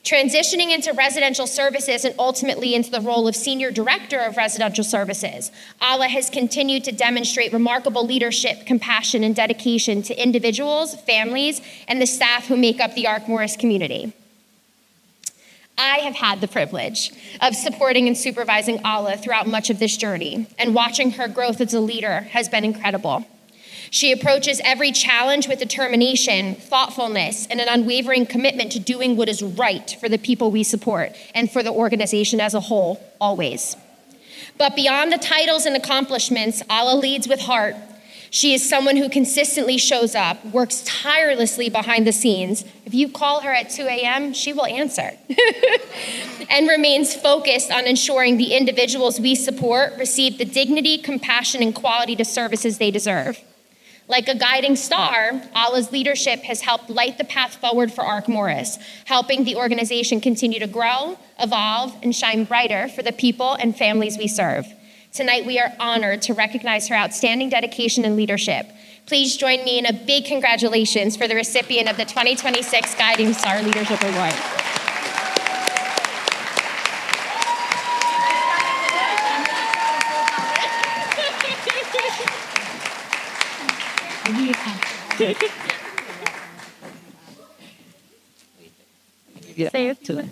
Transitioning into residential services and ultimately into the role of Senior Director of Residential Services, Ala has continued to demonstrate remarkable leadership, compassion, and dedication to individuals, families, and the staff who make up the Ark Morris community. I have had the privilege of supporting and supervising Ala throughout much of this journey, and watching her growth as a leader has been incredible. She approaches every challenge with determination, thoughtfulness, and an unwavering commitment to doing what is right for the people we support and for the organization as a whole, always. But beyond the titles and accomplishments, Ala leads with heart. She is someone who consistently shows up, works tirelessly behind the scenes. If you call her at 2 a.m., she will answer. And remains focused on ensuring the individuals we support receive the dignity, compassion, and quality to services they deserve. Like a guiding star, Ala's leadership has helped light the path forward for Ark Morris, helping the organization continue to grow, evolve, and shine brighter for the people and families we serve. Tonight, we are honored to recognize her outstanding dedication and leadership. Please join me in a big congratulations for the recipient of the 2026 Guiding Star Leadership Award. Say it to them.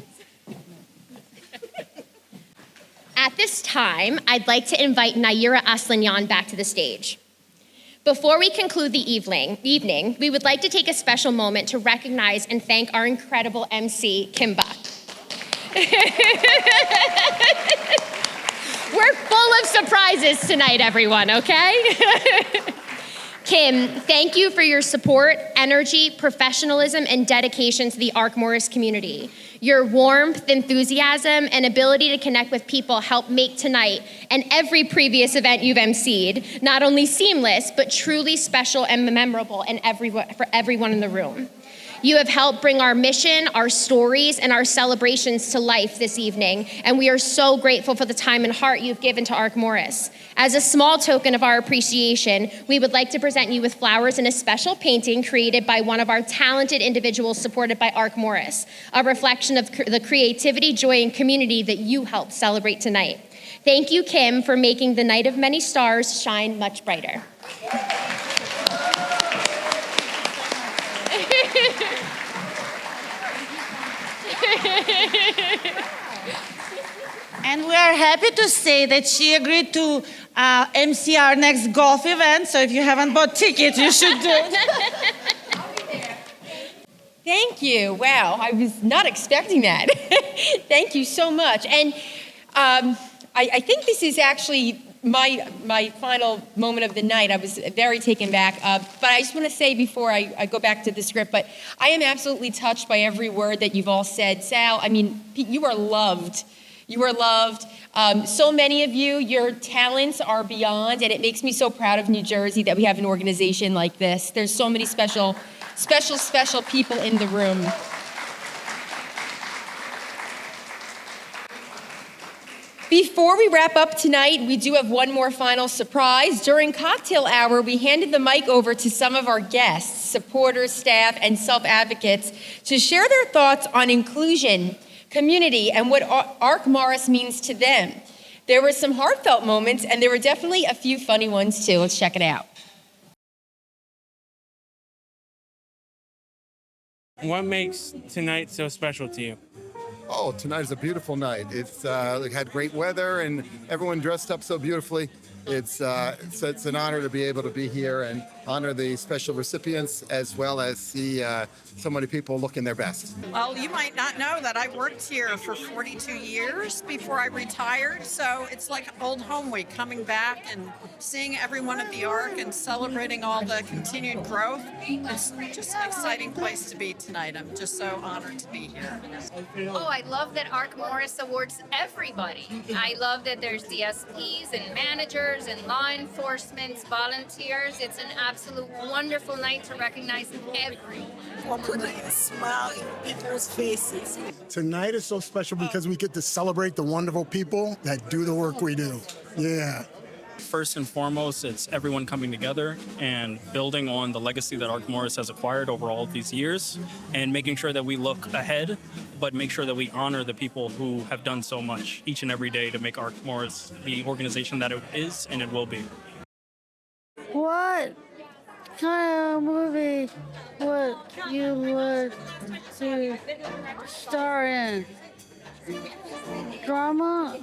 At this time, I'd like to invite Naira Aslanyan back to the stage. Before we conclude the evening, we would like to take a special moment to recognize and thank our incredible MC, Kim Buck. We're full of surprises tonight, everyone, okay? Kim, thank you for your support, energy, professionalism, and dedication to the Ark Morris community. Your warmth, enthusiasm, and ability to connect with people help make tonight and every previous event you've emceed not only seamless, but truly special and memorable for everyone in the room. You have helped bring our mission, our stories, and our celebrations to life this evening, and we are so grateful for the time and heart you've given to Ark Morris. As a small token of our appreciation, we would like to present you with flowers and a special painting created by one of our talented individuals supported by Ark Morris, a reflection of the creativity, joy, and community that you helped celebrate tonight. Thank you, Kim, for making the night of many stars shine much brighter. And we are happy to say that she agreed to MC our next golf event. So if you haven't bought tickets, you should do it. Thank you. Wow, I was not expecting that. Thank you so much. And I think this is actually my final moment of the night. I was very taken back. But I just want to say before I go back to the script, but I am absolutely touched by every word that you've all said. Sal, I mean, you are loved. You are loved. So many of you, your talents are beyond, and it makes me so proud of New Jersey that we have an organization like this. There's so many special people in the room. Before we wrap up tonight, we do have one more final surprise. During cocktail hour, we handed the mic over to some of our guests, supporters, staff, and self-advocates to share their thoughts on inclusion, community, and what Ark Morris means to them. There were some heartfelt moments, and there were definitely a few funny ones too. Let's check it out. What makes tonight so special to you? Oh, tonight is a beautiful night. It's had great weather and everyone dressed up so beautifully. It's an honor to be able to be here and honor the special recipients as well as see so many people looking their best. Well, you might not know that I worked here for 42 years before I retired, so it's like old home week, coming back and seeing everyone at the Ark and celebrating all the continued growth. It's just an exciting place to be tonight. I'm just so honored to be here. Oh, I love that Ark Morris awards everybody. I love that there's DSPs and managers and law enforcement, volunteers. It's an absolute wonderful night to recognize everyone. Putting a smile in people's faces. Tonight is so special because we get to celebrate the wonderful people that do the work we do. Yeah. First and foremost, it's everyone coming together and building on the legacy that Ark Morris has acquired over all of these years and making sure that we look ahead, but make sure that we honor the people who have done so much each and every day to make Ark Morris the organization that it is and it will be. What kind of movie would you like to star in? Drama,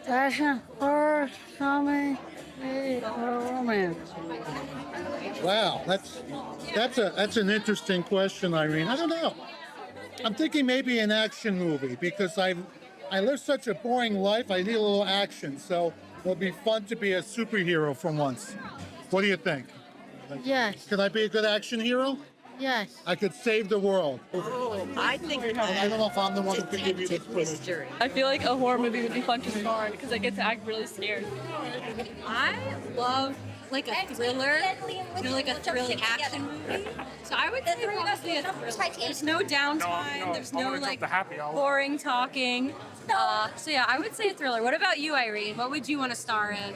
action, horror, comedy, or romance? Wow, that's an interesting question, Irene. I don't know. I'm thinking maybe an action movie because I live such a boring life. I need a little action, so it'll be fun to be a superhero for once. What do you think? Yes. Could I be a good action hero? Yes. I could save the world. Oh, I think I don't know if I'm the one who could give you this history. I feel like a horror movie would be fun to star in because I get to act really scared. I love like a thriller, like a thrilling action movie. So I would say probably a thriller. There's no downtime. There's no like boring talking. So yeah, I would say a thriller. What about you, Irene? What would you want to star in?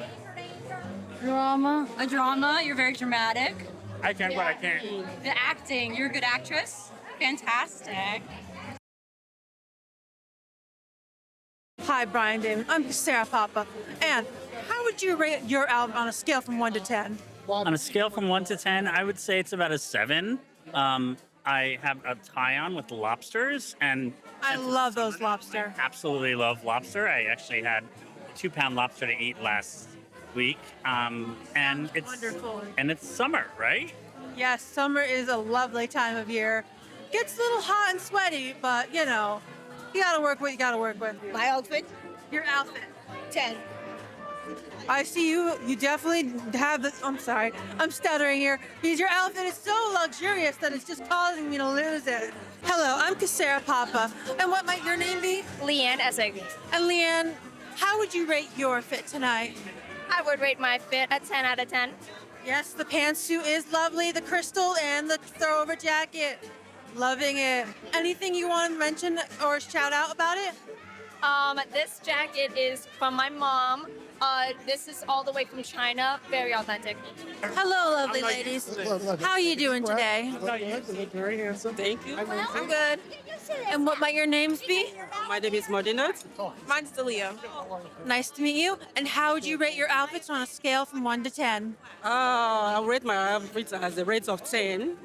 Drama. A drama. You're very dramatic. I can, but I can't. The acting, you're a good actress. Fantastic. Hi, Brian Damon. I'm Sarah Papa. And how would you rate your album on a scale from 1 to 10? On a scale from 1 to 10, I would say it's about a 7. I have a tie on with lobsters, and I love those lobster. absolutely love lobster. I actually had a 2-pound lobster to eat last week, and it's wonderful. And it's summer, right? Yes, summer is a lovely time of year. Gets a little hot and sweaty, but you know, you gotta work with you gotta work with. My outfit? Your outfit. 10. I see you. You definitely have the. I'm sorry. I'm stuttering here because your outfit is so luxurious that it's just causing me to lose it. Hello, I'm Sarah Papa. And what might your name be? Leanne Essig. And Leanne, how would you rate your fit tonight? I would rate my fit a 10 out of 10. Yes, the pantsuit is lovely. The crystal and the throwover jacket. Loving it. Anything you want to mention or shout out about it? This jacket is from my mom. This is all the way from China. Very authentic. Hello, lovely ladies. How are you doing today? Very handsome. Thank you. I'm good. And what might your names be? My name is Modena. Mine's Delia. Nice to meet you. And how would you rate your outfits on a scale from 1 to 10? I rate my outfits as a rate of 10.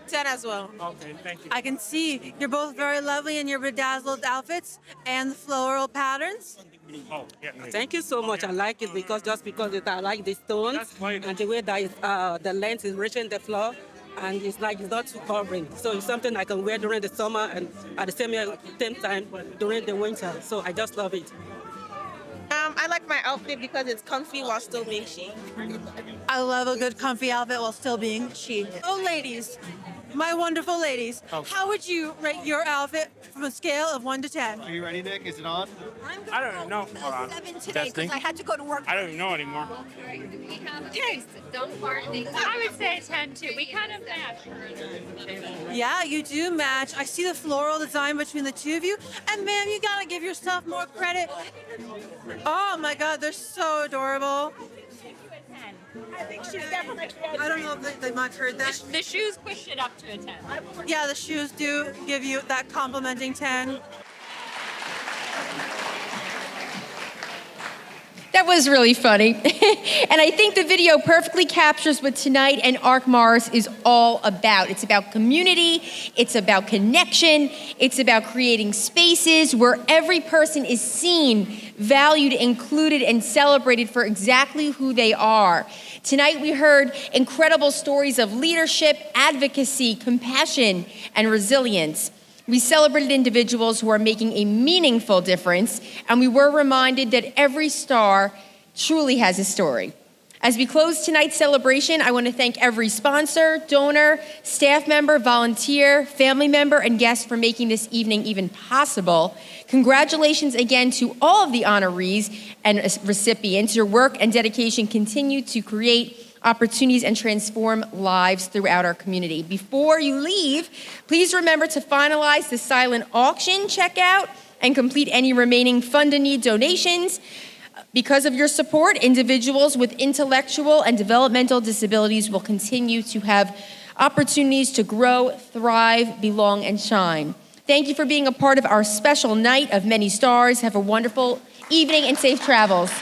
10 as well. Okay, thank you. I can see you're both very lovely in your bedazzled outfits and the floral patterns. Oh, yeah. Thank you so much. I like it because I like the stones and the way that the length is reaching the floor, and it's like it's not too covering. So it's something I can wear during the summer and at the same time during the winter. So I just love it. I like my outfit because it's comfy while still being chic. I love a good comfy outfit while still being chic. Oh, ladies, my wonderful ladies, how would you rate your outfit from a scale of 1 to 10? Are you ready, Nick? Is it on? I don't know. Hold on. 7 today Testing. because I had to go to work. I don't even know anymore. I would say 10 too. We kind of match. Yeah, you do match. I see the floral design between the two of you. And ma'am, you gotta give yourself more credit. Oh my God, they're so adorable. I think she's definitely. I don't know if they might have heard that. The shoes pushed it up to a 10. Yeah, the shoes do give you that complimenting 10. That was really funny. And I think the video perfectly captures what tonight and Ark Morris is all about. It's about community, it's about connection, it's about creating spaces where every person is seen, valued, included, and celebrated for exactly who they are. Tonight we heard incredible stories of leadership, advocacy, compassion, and resilience. We celebrated individuals who are making a meaningful difference, and we were reminded that every star truly has a story. As we close tonight's celebration, I want to thank every sponsor, donor, staff member, volunteer, family member, and guest for making this evening even possible. Congratulations again to all of the honorees and recipients. Your work and dedication continue to create opportunities and transform lives throughout our community. Before you leave, please remember to finalize the silent auction checkout and complete any remaining Fund a Need donations. Because of your support, individuals with intellectual and developmental disabilities will continue to have opportunities to grow, thrive, belong, and shine. Thank you for being a part of our special night of many stars. Have a wonderful evening and safe travels.